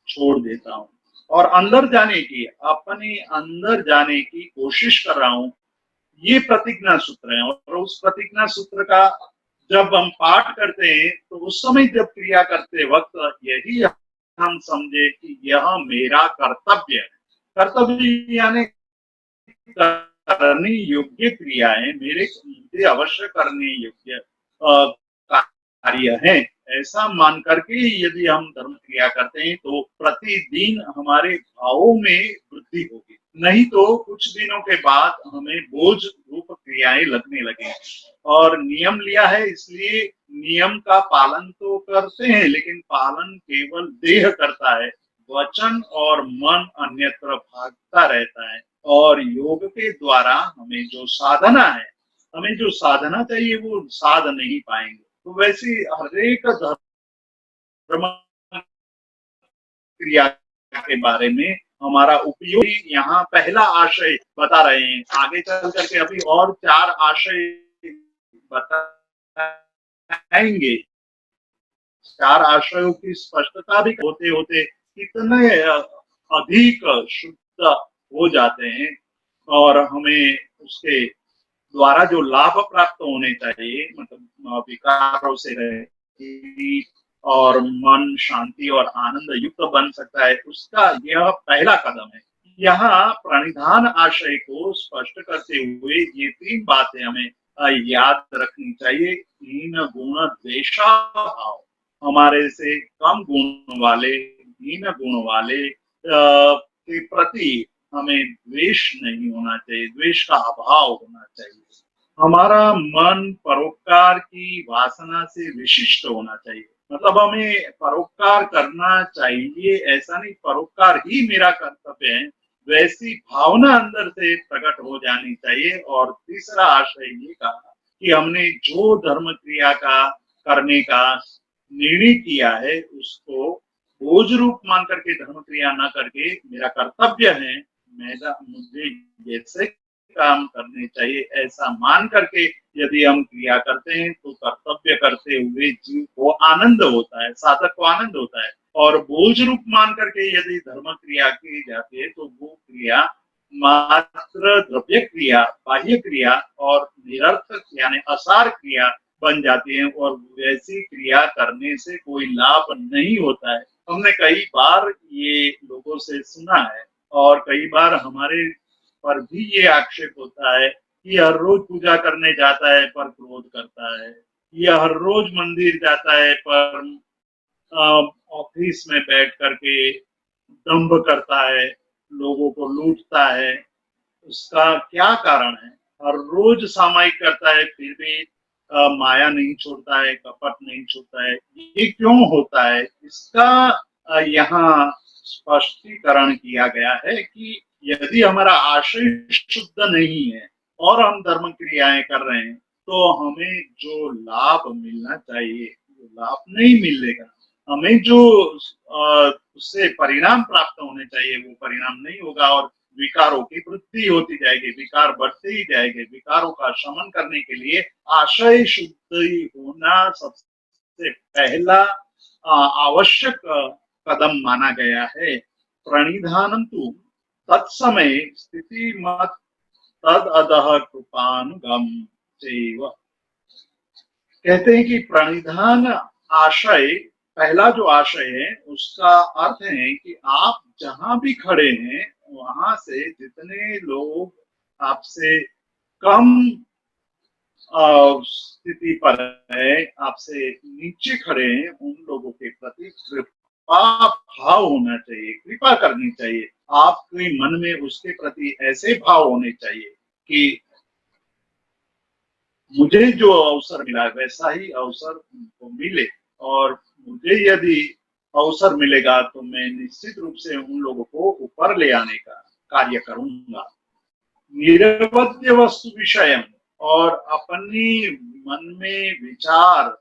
छोड़ देता हूँ और अंदर जाने की अपने अंदर जाने की कोशिश कर रहा हूँ। ये प्रतिज्ञा सूत्र है और उस प्रतिज्ञा सूत्र का जब हम पाठ करते हैं तो उस समय जब क्रिया करते वक्त यही हम समझे कि यह मेरा कर्तव्य है। कर्तव्य यानी करने योग्य क्रियाएं मुझे अवश्य करने योग्य कार्य है, ऐसा मान करके यदि हम धर्म क्रिया करते हैं तो प्रतिदिन हमारे भावों में वृद्धि होगी, नहीं तो कुछ दिनों के बाद हमें बोझ रूप क्रियाएं लगने लगे। और नियम लिया है इसलिए नियम का पालन तो करते हैं, लेकिन पालन केवल देह करता है, वचन और मन अन्यत्र भागता रहता है। और योग के द्वारा हमें जो साधना चाहिए वो साध नहीं पाएंगे। तो वैसे हर एक धर्म क्रिया के बारे में हमारा उपयोगी यहाँ पहला आशय बता रहे हैं, आगे चल करके अभी और 4 आशय बताएंगे। 4 आशयों की स्पष्टता भी होते होते कितने अधिक शुद्ध हो जाते हैं और हमें उसके द्वारा जो लाभ प्राप्त होने चाहिए, मतलब विकारों से रहे और मन शांति और आनंद युक्त बन सकता है, उसका यह पहला कदम है। यहाँ प्रणिधान आशय को स्पष्ट करते हुए ये तीन बातें हमें याद रखनी चाहिए। हीन गुण द्वेषा भाव, हमारे से कम गुण वाले, हीन गुण वाले के प्रति हमें द्वेष नहीं होना चाहिए, द्वेष का अभाव होना चाहिए। हमारा मन परोपकार की वासना से विशिष्ट होना चाहिए, मतलब हमें परोपकार करना चाहिए, ऐसा नहीं परोपकार ही मेरा कर्तव्य है, वैसी भावना अंदर से प्रकट हो जानी चाहिए। और तीसरा आशय ये कहा कि हमने जो धर्म क्रिया का करने का निर्णय किया है उसको बोझ रूप मान करके धर्म क्रिया न करके मेरा कर्तव्य है, मुझे जैसे काम करने चाहिए ऐसा मान करके यदि हम क्रिया करते हैं तो कर्तव्य करते हुए जीव को आनंद होता है, साधक को आनंद होता है। और बोझ रूप मान करके यदि धर्म क्रिया की जाती है तो वो क्रिया मात्र द्रव्य क्रिया, बाह्य क्रिया और निरर्थक यानी असार क्रिया बन जाती है, और वैसी क्रिया करने से कोई लाभ नहीं होता है। हमने कई बार ये लोगों से सुना है और कई बार हमारे पर भी ये आक्षेप होता है कि हर रोज पूजा करने जाता है पर क्रोध करता है, या हर रोज मंदिर जाता है पर ऑफिस में बैठ करके दंभ करता है, लोगों को लूटता है। उसका क्या कारण है? हर रोज सामायिक करता है फिर भी माया नहीं छोड़ता है, कपट नहीं छोड़ता है, ये क्यों होता है? इसका यहाँ स्पष्टीकरण किया गया है कि यदि हमारा आशय शुद्ध नहीं है और हम धर्म क्रियाएं कर रहे हैं तो हमें जो लाभ मिलना चाहिए वो लाभ नहीं मिलेगा, हमें जो उससे परिणाम प्राप्त होने चाहिए वो परिणाम नहीं होगा, और विकारों की वृद्धि होती जाएगी, विकार बढ़ते ही जाएंगे। विकारों का शमन करने के लिए आशय शुद्ध होना सबसे पहला आवश्यक कदम माना गया है। प्रणिधानम तु तत्समय स्थिति मत तद अदह कृपानुगम चैव। कहते हैं कि प्रणिधान आशय, पहला जो आशय है उसका अर्थ है कि आप जहां भी खड़े हैं वहां से जितने लोग आपसे कम स्थिति पर है, आपसे नीचे खड़े हैं, उन लोगों के प्रति कृपा भाव होना चाहिए, कृपा करनी चाहिए। आपके मन में उसके प्रति ऐसे भाव होने चाहिए कि मुझे जो अवसर मिला है वैसा ही अवसर उनको मिले, और मुझे यदि अवसर मिलेगा तो मैं निश्चित रूप से उन लोगों को ऊपर ले आने का कार्य करूंगा। निरवध्य वस्तु विषय, और अपनी मन में विचार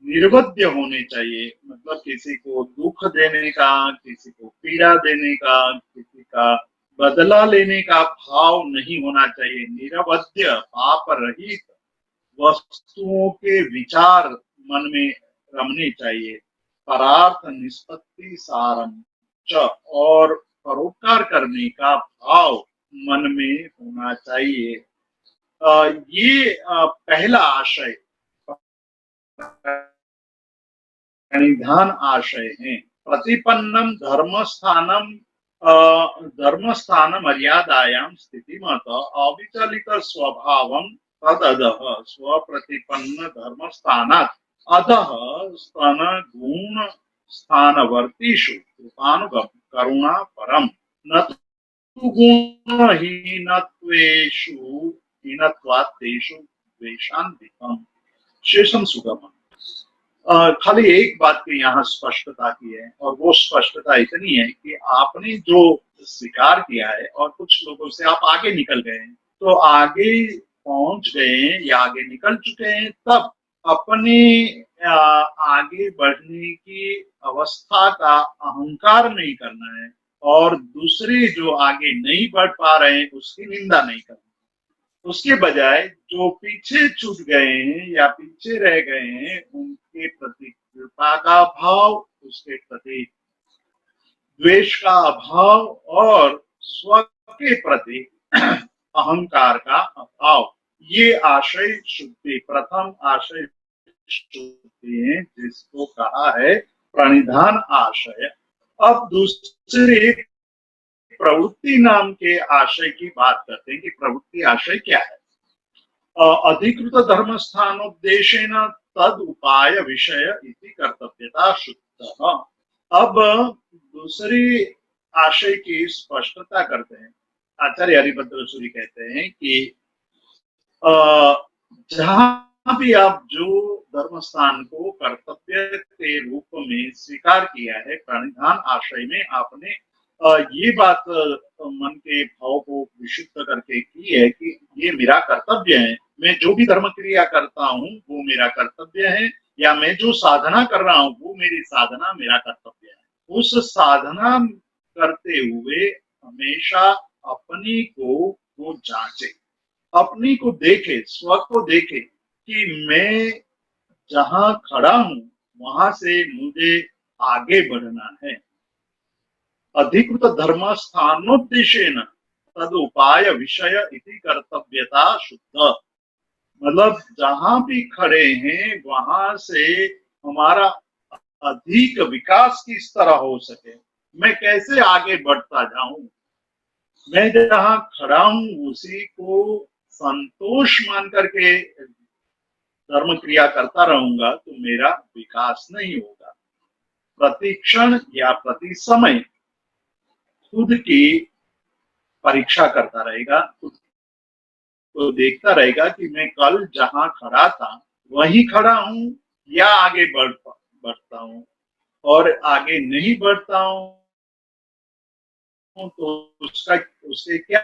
निर्वध्य होने चाहिए, मतलब किसी को दुख देने का, किसी को पीड़ा देने का, किसी का बदला लेने का भाव नहीं होना चाहिए। निरवध्य पाप रहित वस्तुओं के विचार मन में रमने चाहिए। परार्थ निष्पत्ति सारम च, और परोपकार करने का भाव मन में होना चाहिए। ये पहला आशय प्रणिधान आशय है। प्रतिपन्नम धर्मस्थानम धर्मस्थान मर्यादायां स्थितिमत अविचलित स्वभावम तदधः स्वप्रतिपन्न धर्मस्थानात् अधः स्तन गुण स्थानवर्तीषु कृपानुगम करुणा परम न तु गुणहीनत्वेषु हीनत्वात् तेषु द्वेषान्वितम् शेषम सुगमम्। खाली एक बात की यहाँ स्पष्टता की है, और वो स्पष्टता इतनी है कि आपने जो स्वीकार किया है और कुछ लोगों से आप आगे निकल गए हैं, तो आगे पहुंच गए हैं या आगे निकल चुके हैं, तब अपने आगे बढ़ने की अवस्था का अहंकार नहीं करना है, और दूसरे जो आगे नहीं बढ़ पा रहे हैं उसकी निंदा नहीं करना। उसके बजाय जो पीछे छूट गए हैं या पीछे रह गए हैं उनके प्रति कृपा का भाव, उसके प्रति द्वेष का अभाव, और स्व के प्रति अहंकार का अभाव, ये आशय शुद्धि, प्रथम आशय शुद्धि है जिसको कहा है प्रणिधान आशय। अब दूसरे प्रवृत्ति नाम के आशय की बात करते हैं कि प्रवृत्ति आशय क्या है। अधिकृत धर्म स्थानोपदेशेन तद उपाय विषय इति कर्तव्यता शुद्धः। अब दूसरी आशय की स्पष्टता करते हैं। आचार्य हरिभद्र सूरि कहते हैं कि जहां भी आप जो धर्म स्थान को कर्तव्य के रूप में स्वीकार किया है, प्रणिधान आशय में आपने ये बात मन के भाव को विशुद्ध करके की है कि ये मेरा कर्तव्य है, मैं जो भी धर्म क्रिया करता हूँ वो मेरा कर्तव्य है, या मैं जो साधना कर रहा हूँ वो मेरी साधना मेरा कर्तव्य है। उस साधना करते हुए हमेशा अपनी को वो जांचे, अपनी को देखे, स्व को देखे कि मैं जहां खड़ा हूं वहां से मुझे आगे बढ़ना है। अधिकृत धर्म स्थानोद्देशेन तद उपाय विषय इति कर्तव्यता शुद्ध। मतलब जहां भी खड़े हैं वहां से हमारा अधिक विकास किस तरह हो सके, मैं कैसे आगे बढ़ता जाऊं, मैं जहां खड़ा हूं उसी को संतोष मान करके धर्म क्रिया करता रहूंगा तो मेरा विकास नहीं होगा। प्रति क्षण या प्रति समय खुद की परीक्षा करता रहेगा, खुद को देखता रहेगा कि मैं कल जहां खड़ा था वहीं खड़ा हूं या आगे बढ़ता हूं, और आगे नहीं बढ़ता हूं तो उसका उसके क्या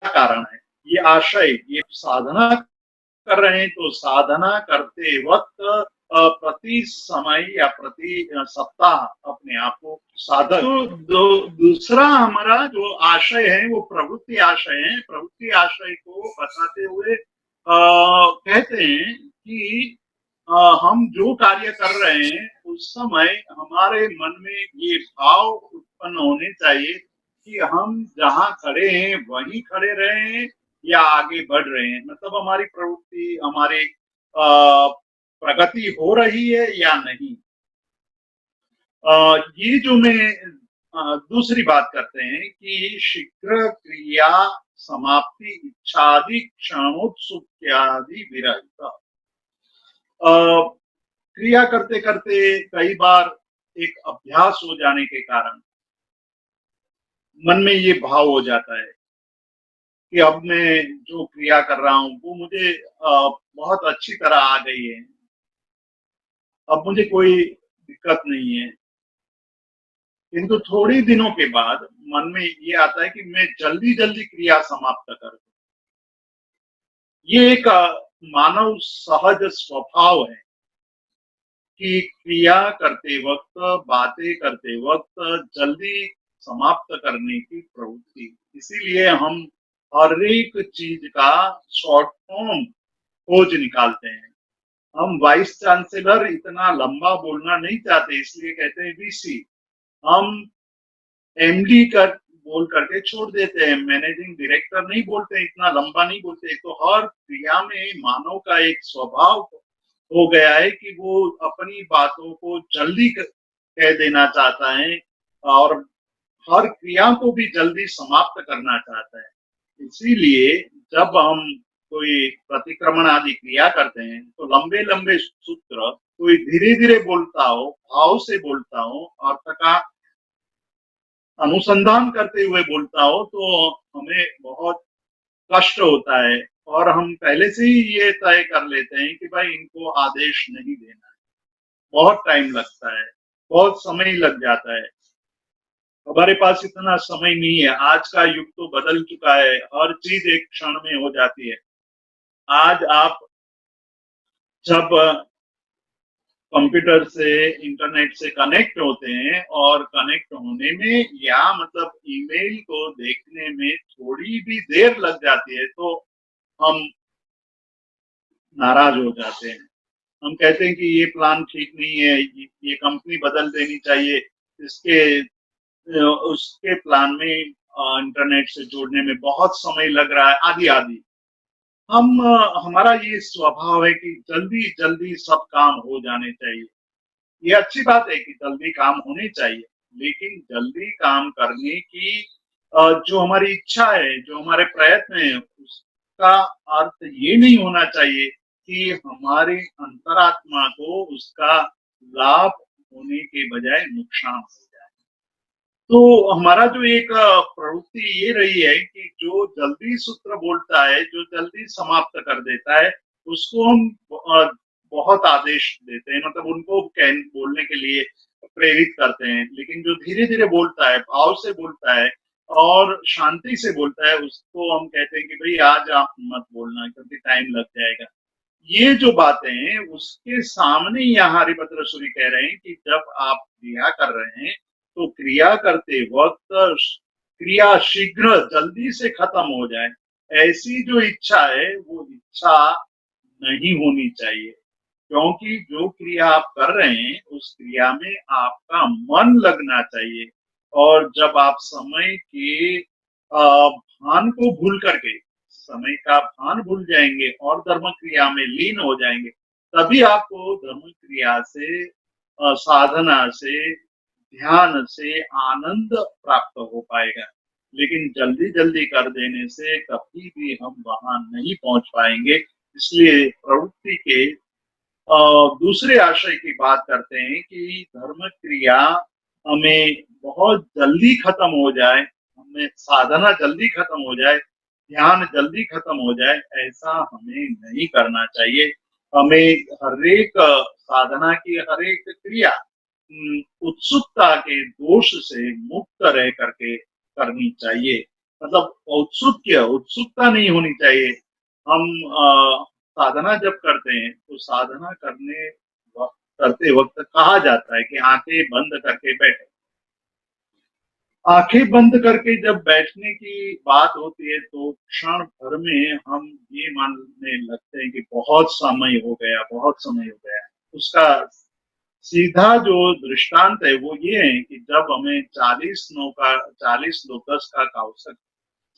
कारण है। ये आशय, ये साधना कर रहे हैं तो साधना करते वक्त प्रति समय या प्रति सप्ताह अपने आप को साधक तो दूसरा हमारा जो आशय है वो प्रवृत्ति आशय है। प्रवृत्ति आशय को बताते हुए कहते हैं कि हम जो कार्य कर रहे हैं उस समय हमारे मन में ये भाव उत्पन्न होने चाहिए कि हम जहाँ खड़े हैं वहीं खड़े रहे हैं या आगे बढ़ रहे हैं, मतलब हमारी प्रवृत्ति, हमारी प्रगति हो रही है या नहीं। ये जो मैं दूसरी बात करते हैं कि शीघ्र क्रिया समाप्ति इच्छादि क्षणोत्सुक्यादि विरहित। क्रिया करते करते कई बार एक अभ्यास हो जाने के कारण मन में ये भाव हो जाता है कि अब मैं जो क्रिया कर रहा हूं वो मुझे बहुत अच्छी तरह आ गई है, अब मुझे कोई दिक्कत नहीं है। किंतु थोड़ी दिनों के बाद मन में ये आता है कि मैं जल्दी जल्दी क्रिया समाप्त कर दूं। ये एक मानव सहज स्वभाव है कि क्रिया करते वक्त, बातें करते वक्त जल्दी समाप्त करने की प्रवृत्ति। इसीलिए हम हर एक चीज का शॉर्ट फॉर्म खोज निकालते हैं। हम वाइस चांसलर इतना लंबा बोलना नहीं चाहते, इसलिए कहते हैं वीसी। हम एमडी कर बोल करके छोड़ देते हैं, मैनेजिंग डायरेक्टर नहीं बोलते, इतना लंबा नहीं बोलते। तो हर क्रिया में मानव का एक स्वभाव हो गया है कि वो अपनी बातों को जल्दी कह देना चाहता है और हर क्रिया को भी जल्दी समाप्त करना चाहता है। इसीलिए जब हम कोई प्रतिक्रमण आदि क्रिया करते हैं तो लंबे लंबे सूत्र कोई धीरे धीरे बोलता हो, भाव से बोलता हो, अर्थ का अनुसंधान करते हुए बोलता हो तो हमें बहुत कष्ट होता है और हम पहले से ही ये तय कर लेते हैं कि भाई इनको आदेश नहीं देना है। बहुत टाइम लगता है, बहुत समय लग जाता है। हमारे पास इतना समय नहीं है। आज का युग तो बदल चुका है, हर चीज एक क्षण में हो जाती है। आज आप जब कंप्यूटर से, इंटरनेट से कनेक्ट होते हैं और कनेक्ट होने में या मतलब ईमेल को देखने में थोड़ी भी देर लग जाती है तो हम नाराज हो जाते हैं। हम कहते हैं कि ये प्लान ठीक नहीं है, ये कंपनी बदल देनी चाहिए, इसके उसके प्लान में इंटरनेट से जोड़ने में बहुत समय लग रहा है, आदि आदि। हमारा ये स्वभाव है कि जल्दी जल्दी सब काम हो जाने चाहिए। ये अच्छी बात है कि जल्दी काम होने चाहिए, लेकिन जल्दी काम करने की जो हमारी इच्छा है, जो हमारे प्रयत्न है, उसका अर्थ ये नहीं होना चाहिए कि हमारे अंतरात्मा को उसका लाभ होने के बजाय नुकसान हो जाए। तो हमारा जो एक प्रवृत्ति ये रही है कि जो जल्दी सूत्र बोलता है, जो जल्दी समाप्त कर देता है, उसको हम बहुत आदेश देते हैं, मतलब उनको बोलने के लिए प्रेरित करते हैं। लेकिन जो धीरे धीरे बोलता है, भाव से बोलता है और शांति से बोलता है, उसको हम कहते हैं कि भाई आज आप मत बोलना क्योंकि टाइम लग जाएगा। ये जो बातें हैं उसके सामने यहाँ हरिभद्र सूरी कह रहे हैं कि जब आप क्रिया कर रहे हैं तो क्रिया करते वक्त क्रिया शीघ्र जल्दी से खत्म हो जाए, ऐसी जो इच्छा है वो इच्छा नहीं होनी चाहिए। क्योंकि जो क्रिया आप कर रहे हैं उस क्रिया में आपका मन लगना चाहिए। और जब आप समय के भान को भूल करके, समय का भान भूल जाएंगे और धर्म क्रिया में लीन हो जाएंगे, तभी आपको धर्म क्रिया से, साधना से, ध्यान से आनंद प्राप्त हो पाएगा। लेकिन जल्दी जल्दी कर देने से कभी भी हम वहां नहीं पहुंच पाएंगे। इसलिए प्रवृत्ति के दूसरे आशय की बात करते हैं कि धर्म क्रिया हमें बहुत जल्दी खत्म हो जाए, हमें साधना जल्दी खत्म हो जाए, ध्यान जल्दी खत्म हो जाए, ऐसा हमें नहीं करना चाहिए। हमें हर एक साधना की हर एक क्रिया उत्सुकता के दोष से मुक्त रह करके करनी चाहिए। मतलब उत्सुकता नहीं होनी चाहिए। हम साधना जब करते हैं तो साधना करते वक्त कहा जाता है कि आंखें बंद करके बैठे। आंखें बंद करके जब बैठने की बात होती है तो क्षण भर में हम ये मानने लगते हैं कि बहुत समय हो गया, बहुत समय हो गया। उसका सीधा जो दृष्टांत है वो ये है कि जब हमें 40 का कौशक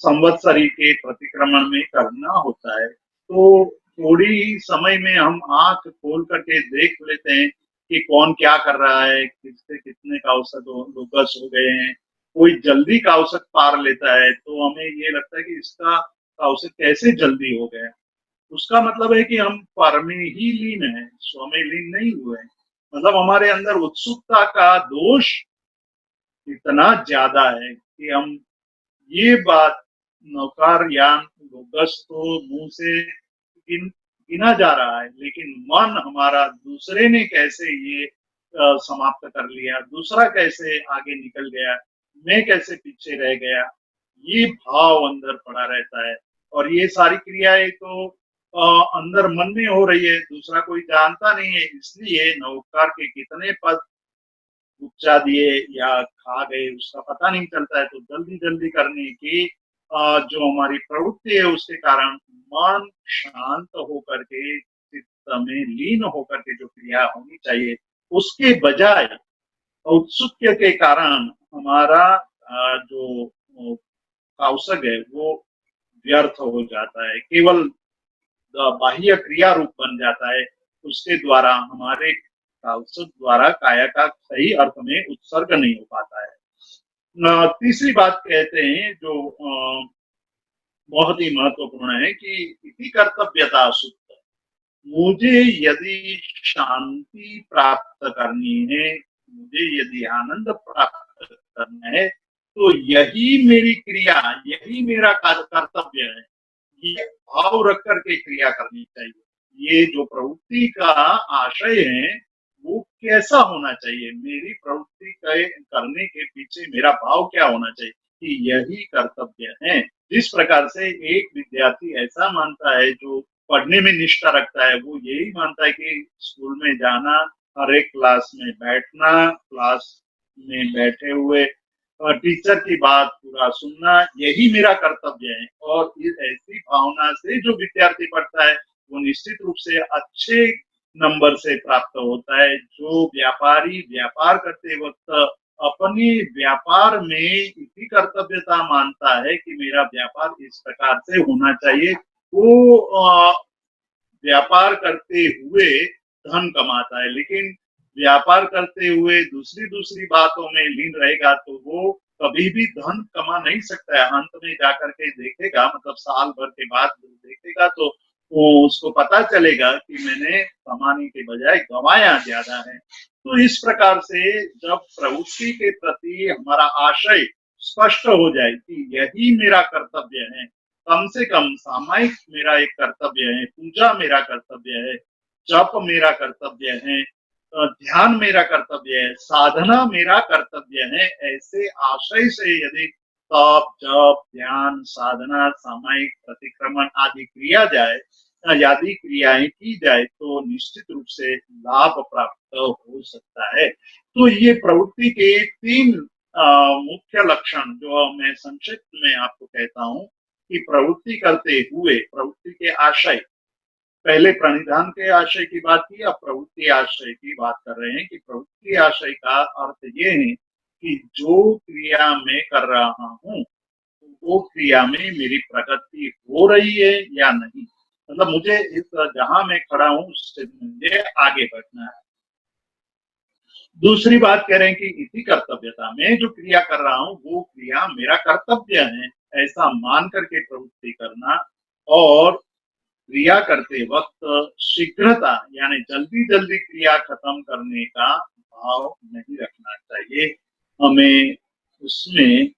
संवत्सरी के प्रतिक्रमण में करना होता है तो थोड़ी ही समय में हम आंख खोल करके देख लेते हैं कि कौन क्या कर रहा है, किससे कितने कौशक लोकस हो गए हैं। कोई जल्दी कौशक पार लेता है तो हमें ये लगता है कि इसका कौशक कैसे जल्दी हो गया। उसका मतलब है कि हम पर में ही लीन है, स्व में लीन नहीं हुए हैं। मतलब हमारे अंदर उत्सुकता का दोष इतना ज्यादा है कि हम ये बात नौकारयान लोकस तो मुंह से गिना जा रहा है, लेकिन मन हमारा दूसरे ने कैसे ये समाप्त कर लिया, दूसरा कैसे आगे निकल गया, मैं कैसे पीछे रह गया, ये भाव अंदर पड़ा रहता है। और ये सारी क्रियाएं तो अंदर मन में हो रही है, दूसरा कोई जानता नहीं है। इसलिए नौकार के कितने पद उपजा दिए या खा गए उसका पता नहीं चलता है। तो जल्दी जल्दी करने की जो हमारी प्रवृत्ति है उसके कारण मन शांत होकर के, चित्त में लीन होकर के जो क्रिया होनी चाहिए उसके बजाय औत्सुक्य के कारण हमारा जो कौशक है वो व्यर्थ हो जाता है, केवल बाह्य क्रिया रूप बन जाता है। उसके द्वारा हमारे कौशक द्वारा काया का सही अर्थ में उत्सर्ग नहीं हो पाता है। तीसरी बात कहते हैं जो बहुत ही महत्वपूर्ण है कि इति कर्तव्यता सुख। मुझे यदि शांति प्राप्त करनी है, मुझे यदि आनंद प्राप्त करना है तो यही मेरी क्रिया, यही मेरा कर्तव्य है। ये भाव रख करके क्रिया करनी चाहिए। ये जो प्रवृत्ति का आशय है वो कैसा होना चाहिए, मेरी प्रवृत्ति करने के पीछे मेरा भाव क्या होना चाहिए कि यही कर्तव्य है। जिस प्रकार से एक विद्यार्थी ऐसा मानता है जो पढ़ने में निष्ठा रखता है, वो यही मानता है कि स्कूल में जाना, हर एक क्लास में बैठना, क्लास में बैठे हुए टीचर की बात पूरा सुनना, यही मेरा कर्तव्य है। और इस ऐसी भावना से जो विद्यार्थी पढ़ता है वो निश्चित रूप से अच्छे नंबर से प्राप्त होता है। जो व्यापारी व्यापार करते वक्त अपने व्यापार में इसी कर्तव्यता मानता है कि मेरा व्यापार इस प्रकार से होना चाहिए, वो व्यापार करते हुए धन कमाता है। लेकिन व्यापार करते हुए दूसरी दूसरी बातों में लीन रहेगा तो वो कभी भी धन कमा नहीं सकता है। अंत में जाकर के देखेगा, मतलब साल भर के बाद देखेगा तो वो उसको पता चलेगा कि मैंने कमाने के बजाय गंवाया ज्यादा है। तो इस प्रकार से जब प्रवृत्ति के प्रति हमारा आशय स्पष्ट हो जाए कि यही मेरा कर्तव्य है, कम से कम सामायिक मेरा एक कर्तव्य है, पूजा मेरा कर्तव्य है, जप मेरा कर्तव्य है, ध्यान मेरा कर्तव्य है, साधना मेरा कर्तव्य है, ऐसे आशय से यदि तप जप ध्यान साधना सामायिक प्रतिक्रमण आदि क्रिया जाए, आदि क्रियाएं की जाए तो निश्चित रूप से लाभ प्राप्त हो सकता है। तो ये प्रवृत्ति के तीन मुख्य लक्षण जो मैं संक्षिप्त में आपको कहता हूँ कि प्रवृत्ति करते हुए प्रवृत्ति के आशय, पहले प्रणिधान के आशय की बात की, अब प्रवृत्ति आशय की बात कर रहे हैं कि प्रवृत्ति आशय का अर्थ ये है कि जो क्रिया मैं कर रहा हूँ वो क्रिया में मेरी प्रगति हो रही है या नहीं, मतलब मुझे इस जहां मैं खड़ा हूँ उससे मुझे आगे बढ़ना है। दूसरी बात कह रहे हैं कि इसी कर्तव्यता में जो क्रिया कर रहा हूँ वो क्रिया मेरा कर्तव्य है, ऐसा मान करके प्रवृत्ति करना। और क्रिया करते वक्त शीघ्रता यानी जल्दी जल्दी क्रिया खत्म करने का भाव नहीं रखना चाहिए, हमें उसमें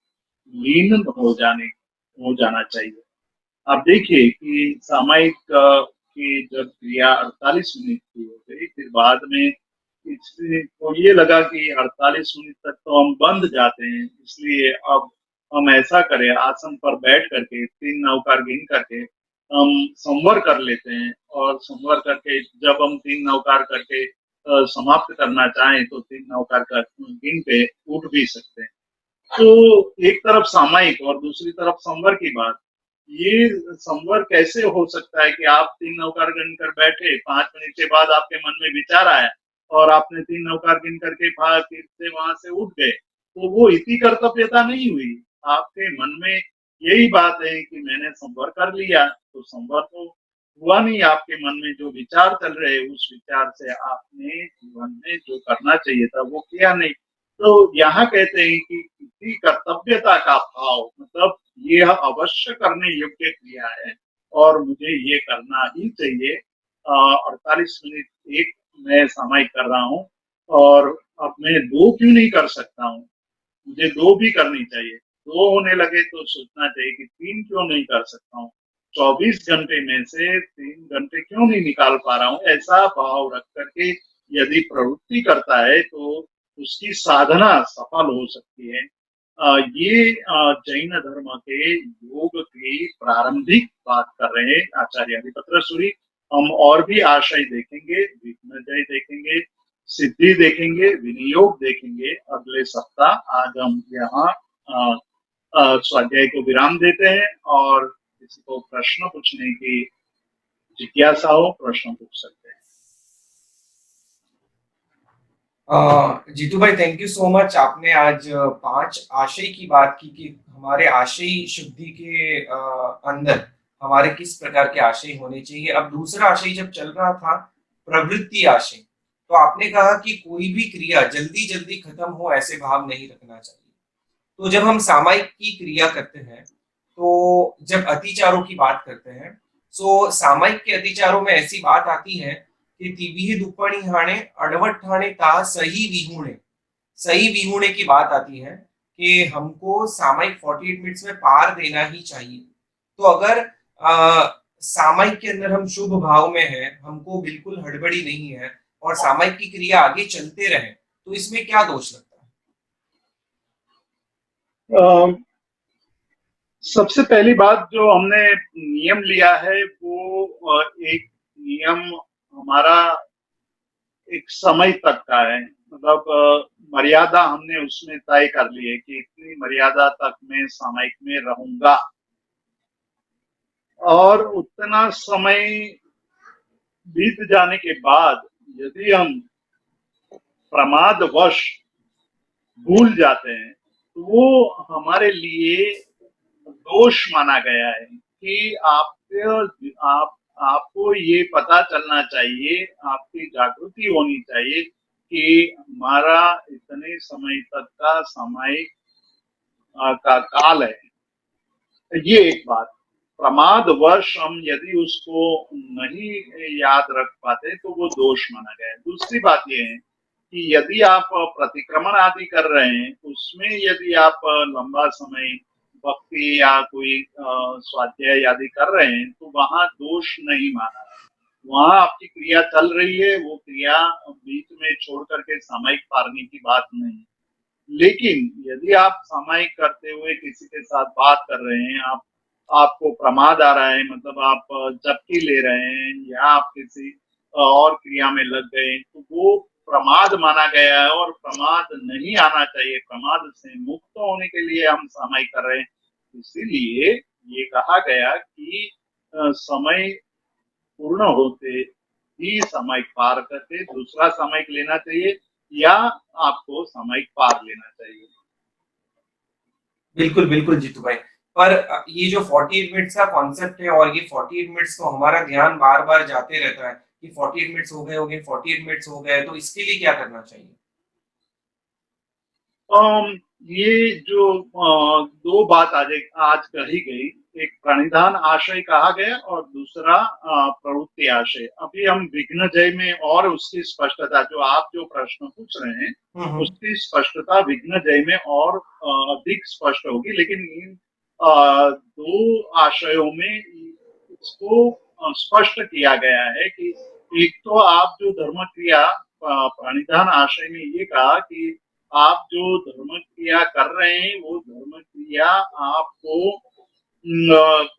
लीन हो जाना चाहिए। आप देखिए कि सामायिक की जब क्रिया 48 मिनट की हो गई, फिर बाद में किसी को ये लगा कि 48 मिनट तक तो हम बंद जाते हैं, इसलिए अब हम ऐसा करें आसन पर बैठ करके तीन नौकार गिन करके हम संवर कर लेते हैं, और संवर करके जब हम तीन नौकार करके समाप्त करना चाहें तो तीन नौकार का गिन के उठ भी सकते हैं। तो एक तरफ सामायिक और दूसरी तरफ संवर की बात, ये संवर कैसे हो सकता है कि आप तीन नौकार गिन कर बैठे, 5 मिनट के बाद आपके मन में विचार आया और आपने तीन नौकार गिन करके फिर से वहां से उठ गए, तो वो इति कर्तव्यता नहीं हुई। आपके मन में यही बात है कि मैंने संवर कर लिया, तो संवर तो हुआ नहीं, आपके मन में जो विचार चल रहे उस विचार से आपने जीवन में जो करना चाहिए था वो किया नहीं। तो यहाँ कहते हैं कि किसी कर्तव्यता का भाव, मतलब यह अवश्य करने योग्य क्रिया है और मुझे ये करना ही चाहिए। 48 मिनट एक मैं सामायिक कर रहा हूँ और अब मैं दो क्यों नहीं कर सकता हूँ, मुझे दो भी करनी चाहिए। दो होने लगे तो सोचना चाहिए कि तीन क्यों नहीं कर सकता हूँ, 24 घंटे में से 3 घंटे क्यों नहीं निकाल पा रहा हूँ, ऐसा भाव रख करके यदि प्रवृत्ति करता है तो उसकी साधना सफल हो सकती है। ये जैन धर्म के योग की प्रारंभिक बात कर रहे हैं आचार्य हरिपत्र सूरी। हम और भी आशय देखेंगे, विघ्नजय देखेंगे, सिद्धि देखेंगे, विनियोग देखेंगे अगले सप्ताह। आज हम यहाँ स्वाध्याय को विराम देते हैं, और किसी को प्रश्न पूछने की जिज्ञासा हो प्रश्न पूछ सकते हैं। जीतू भाई, थैंक यू सो मच। आपने आज 5 आशय की बात की कि हमारे आशय शुद्धि के अंदर हमारे किस प्रकार के आशय होने चाहिए। अब दूसरा आशय जब चल रहा था प्रवृत्ति आशय, तो आपने कहा कि कोई भी क्रिया जल्दी जल्दी खत्म हो ऐसे भाव नहीं रखना चाहिए। तो जब हम सामायिक की क्रिया करते हैं, तो जब अतिचारों की बात करते हैं, सो सामायिक के अतिचारों में ऐसी बात आती है कि तिबिहि दुप्पणी हाणे अड़वट ठाणे ता सही विहूणे की बात आती है कि हमको सामायिक 48 मिनट्स में पार देना ही चाहिए। तो अगर सामायिक के अंदर हम शुभ भाव में हैं, हमको बिल्कुल हड़बड़ी नहीं है और सामायिक की क्रिया आगे चलते रहे, तो इसमें क्या दोष लगता है? सबसे पहली बात जो हमने नियम लिया है वो एक नियम हमारा एक समय तक का है, मतलब मर्यादा हमने उसमें तय कर ली है कि इतनी मर्यादा तक मैं सामायिक में रहूंगा, और उतना समय बीत जाने के बाद यदि हम प्रमादवश भूल जाते हैं तो वो हमारे लिए दोष माना गया है कि आप आपको ये पता चलना चाहिए, आपकी जागृति होनी चाहिए कि हमारा इतने समय तक का सामायिक का काल है, ये एक बात। प्रमादवश हम यदि उसको नहीं याद रख पाते तो वो दोष माना गया है। दूसरी बात ये है कि यदि आप प्रतिक्रमण आदि कर रहे हैं, उसमें यदि आप लंबा समय भक्ति या कोई स्वाध्याय आदि कर रहे हैं तो वहां दोष नहीं माना है। वहां आपकी क्रिया चल रही है, वो क्रिया बीच में छोड़ करके सामायिक पारने की बात नहीं। लेकिन यदि आप सामायिक करते हुए किसी के साथ बात कर रहे हैं, आपको प्रमाद आ रहा है, मतलब आप झपकी ले रहे हैं या आप किसी और क्रिया में लग गए, तो वो प्रमाद माना गया है और प्रमाद नहीं आना चाहिए। प्रमाद से मुक्त होने के लिए हम सामायिक कर रहे हैं। इसीलिए ये कहा गया कि समय पूर्ण होते ही सामायिक पार करके दूसरा सामायिक लेना चाहिए या आपको सामायिक पार लेना चाहिए। बिल्कुल बिल्कुल जीतू भाई। पर ये जो 48 मिनट्स का कॉन्सेप्ट है और ये 48 मिनट्स तो हमारा ध्यान बार बार जाते रहता है कि 48 मिनट्स हो गए 48 मिनट्स हो गए, तो इसके लिए क्या करना चाहिए? ये जो दो बात आज कही गई, एक प्रणिधान आशय कहा गया और दूसरा प्रवृत्ति आशय। अभी हम विघ्न जय में और उसकी स्पष्टता, जो आप जो प्रश्न पूछ रहे हैं उसकी स्पष्टता विघ्न जय में और अधिक स्पष्ट होगी। लेकिन इन दो आशयों में इसको स्पष्ट किया गया है कि एक तो आप जो धर्म क्रिया प्रणिधान आशय में ये कहा कि आप जो धर्म क्रिया कर रहे हैं वो धर्म क्रिया आपको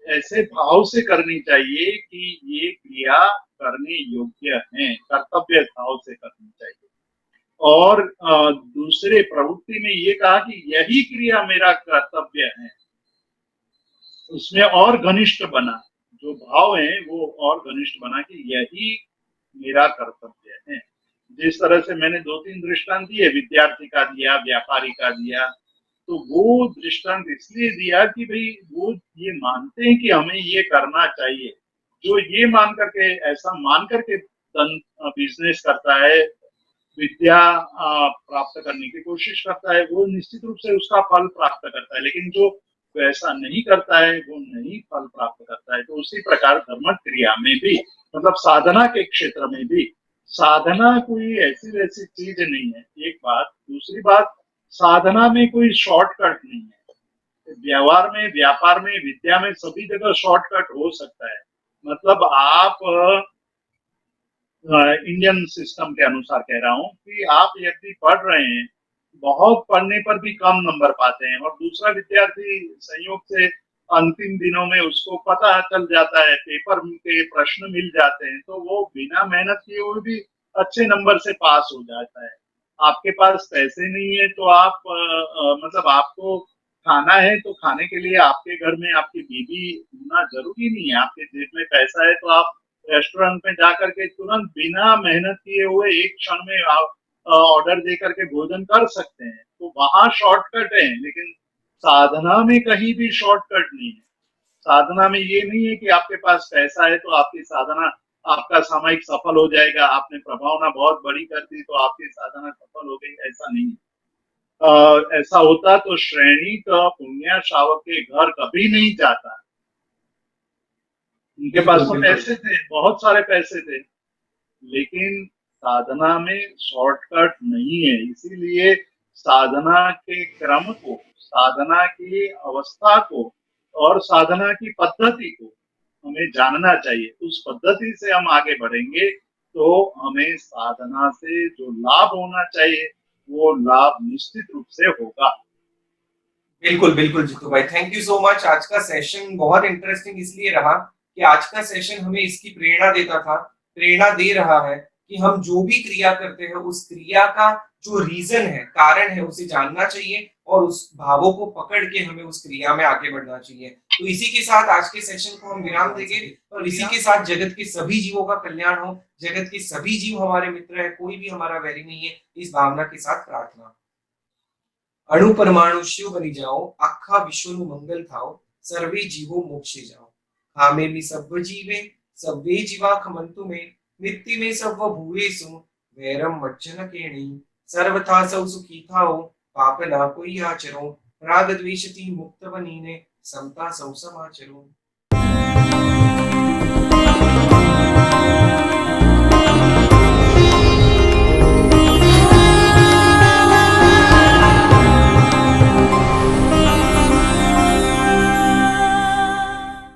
ऐसे भाव से करनी चाहिए कि ये क्रिया करने योग्य है, कर्तव्य भाव से करनी चाहिए। और दूसरे प्रवृत्ति में ये कहा कि यही क्रिया मेरा कर्तव्य है, उसमें और घनिष्ठ बना, जो भाव है वो और घनिष्ठ बना कि यही मेरा कर्तव्य है। जिस तरह से मैंने दो तीन दृष्टांत दिए, विद्यार्थी का दिया, व्यापारी का दिया, तो वो दृष्टांत इसलिए दिया कि भाई वो ये मानते हैं कि हमें ये करना चाहिए। जो ये मान करके, ऐसा मान करके बिजनेस करता है, विद्या प्राप्त करने की कोशिश करता है, वो निश्चित रूप से उसका फल प्राप्त करता है। लेकिन जो ऐसा नहीं करता है वो नहीं फल प्राप्त करता है। तो उसी प्रकार धर्म क्रिया में भी, मतलब साधना के क्षेत्र में भी, साधना कोई ऐसी वैसी चीज नहीं है, एक बात। दूसरी बात, साधना में कोई शॉर्टकट नहीं है। व्यवहार में, व्यापार में, विद्या में सभी जगह शॉर्टकट हो सकता है। मतलब आप इंडियन सिस्टम के अनुसार कह रहा हूँ कि आप यदि पढ़ रहे हैं, बहुत पढ़ने पर भी कम नंबर पाते हैं, और दूसरा विद्यार्थी संयोग से अंतिम दिनों में उसको पता चल जाता है, पेपर के प्रश्न मिल जाते हैं, तो वो बिना मेहनत किए हुए भी अच्छे नंबर से पास हो जाता है। आपके पास पैसे नहीं है तो आप मतलब आपको खाना है तो खाने के लिए आपके घर में आपकी बीवी होना जरूरी नहीं है। आपके जेब में पैसा है तो आप रेस्टोरेंट में जाकर के तुरंत बिना मेहनत किए हुए एक क्षण में आप ऑर्डर दे करके भोजन कर सकते हैं। तो वहां शॉर्टकट है, लेकिन साधना में कहीं भी शॉर्टकट नहीं है। साधना में ये नहीं है कि आपके पास पैसा है तो आपकी साधना, आपका सामायिक सफल हो जाएगा, आपने प्रभावना बहुत बड़ी कर दी तो आपकी साधना सफल हो गई, ऐसा नहीं। ऐसा होता तो श्रेणी का पुण्य शावक के घर कभी नहीं जाता। उनके पास तो पैसे थे, बहुत सारे पैसे थे, लेकिन साधना में शॉर्टकट नहीं है। इसीलिए साधना के क्रम को, साधना की अवस्था को और साधना की पद्धति को हमें जानना चाहिए। उस पद्धति से हम आगे बढ़ेंगे तो हमें साधना से जो लाभ होना चाहिए वो लाभ निश्चित रूप से होगा। बिल्कुल बिल्कुल जीतू भाई, थैंक यू सो मच। आज का सेशन बहुत इंटरेस्टिंग इसलिए रहा कि आज का सेशन हमें इसकी प्रेरणा देता था, प्रेरणा दे रहा है कि हम जो भी क्रिया करते हैं उस क्रिया का जो रीजन है, कारण है, उसे जानना चाहिए और उस भावों को पकड़ के हमें उस क्रिया में आगे बढ़ना चाहिए। तो इसी के साथ आज के सेशन को हम विराम देंगे और इसी के साथ जगत के सभी जीवों का कल्याण हो, जगत के सभी जीव हमारे मित्र है, कोई भी हमारा वैरी नहीं है, इस भावना के साथ प्रार्थना। अणु परमाणु शिव बनी जाओ, आखा विश्व नु मंगल थाओ, सर्वे जीवो मोक्षे जाओ। खामे भी सब जीवे, सब्वे जीवा खमंतु में, मित्ति में सब भूवेसु, वैरम वज्जन केणी सर्वथा सौ सुखी थाओ पाप ना कोई आचरो राग द्वेषति मुक्त बनीने समता सौ समाचरो।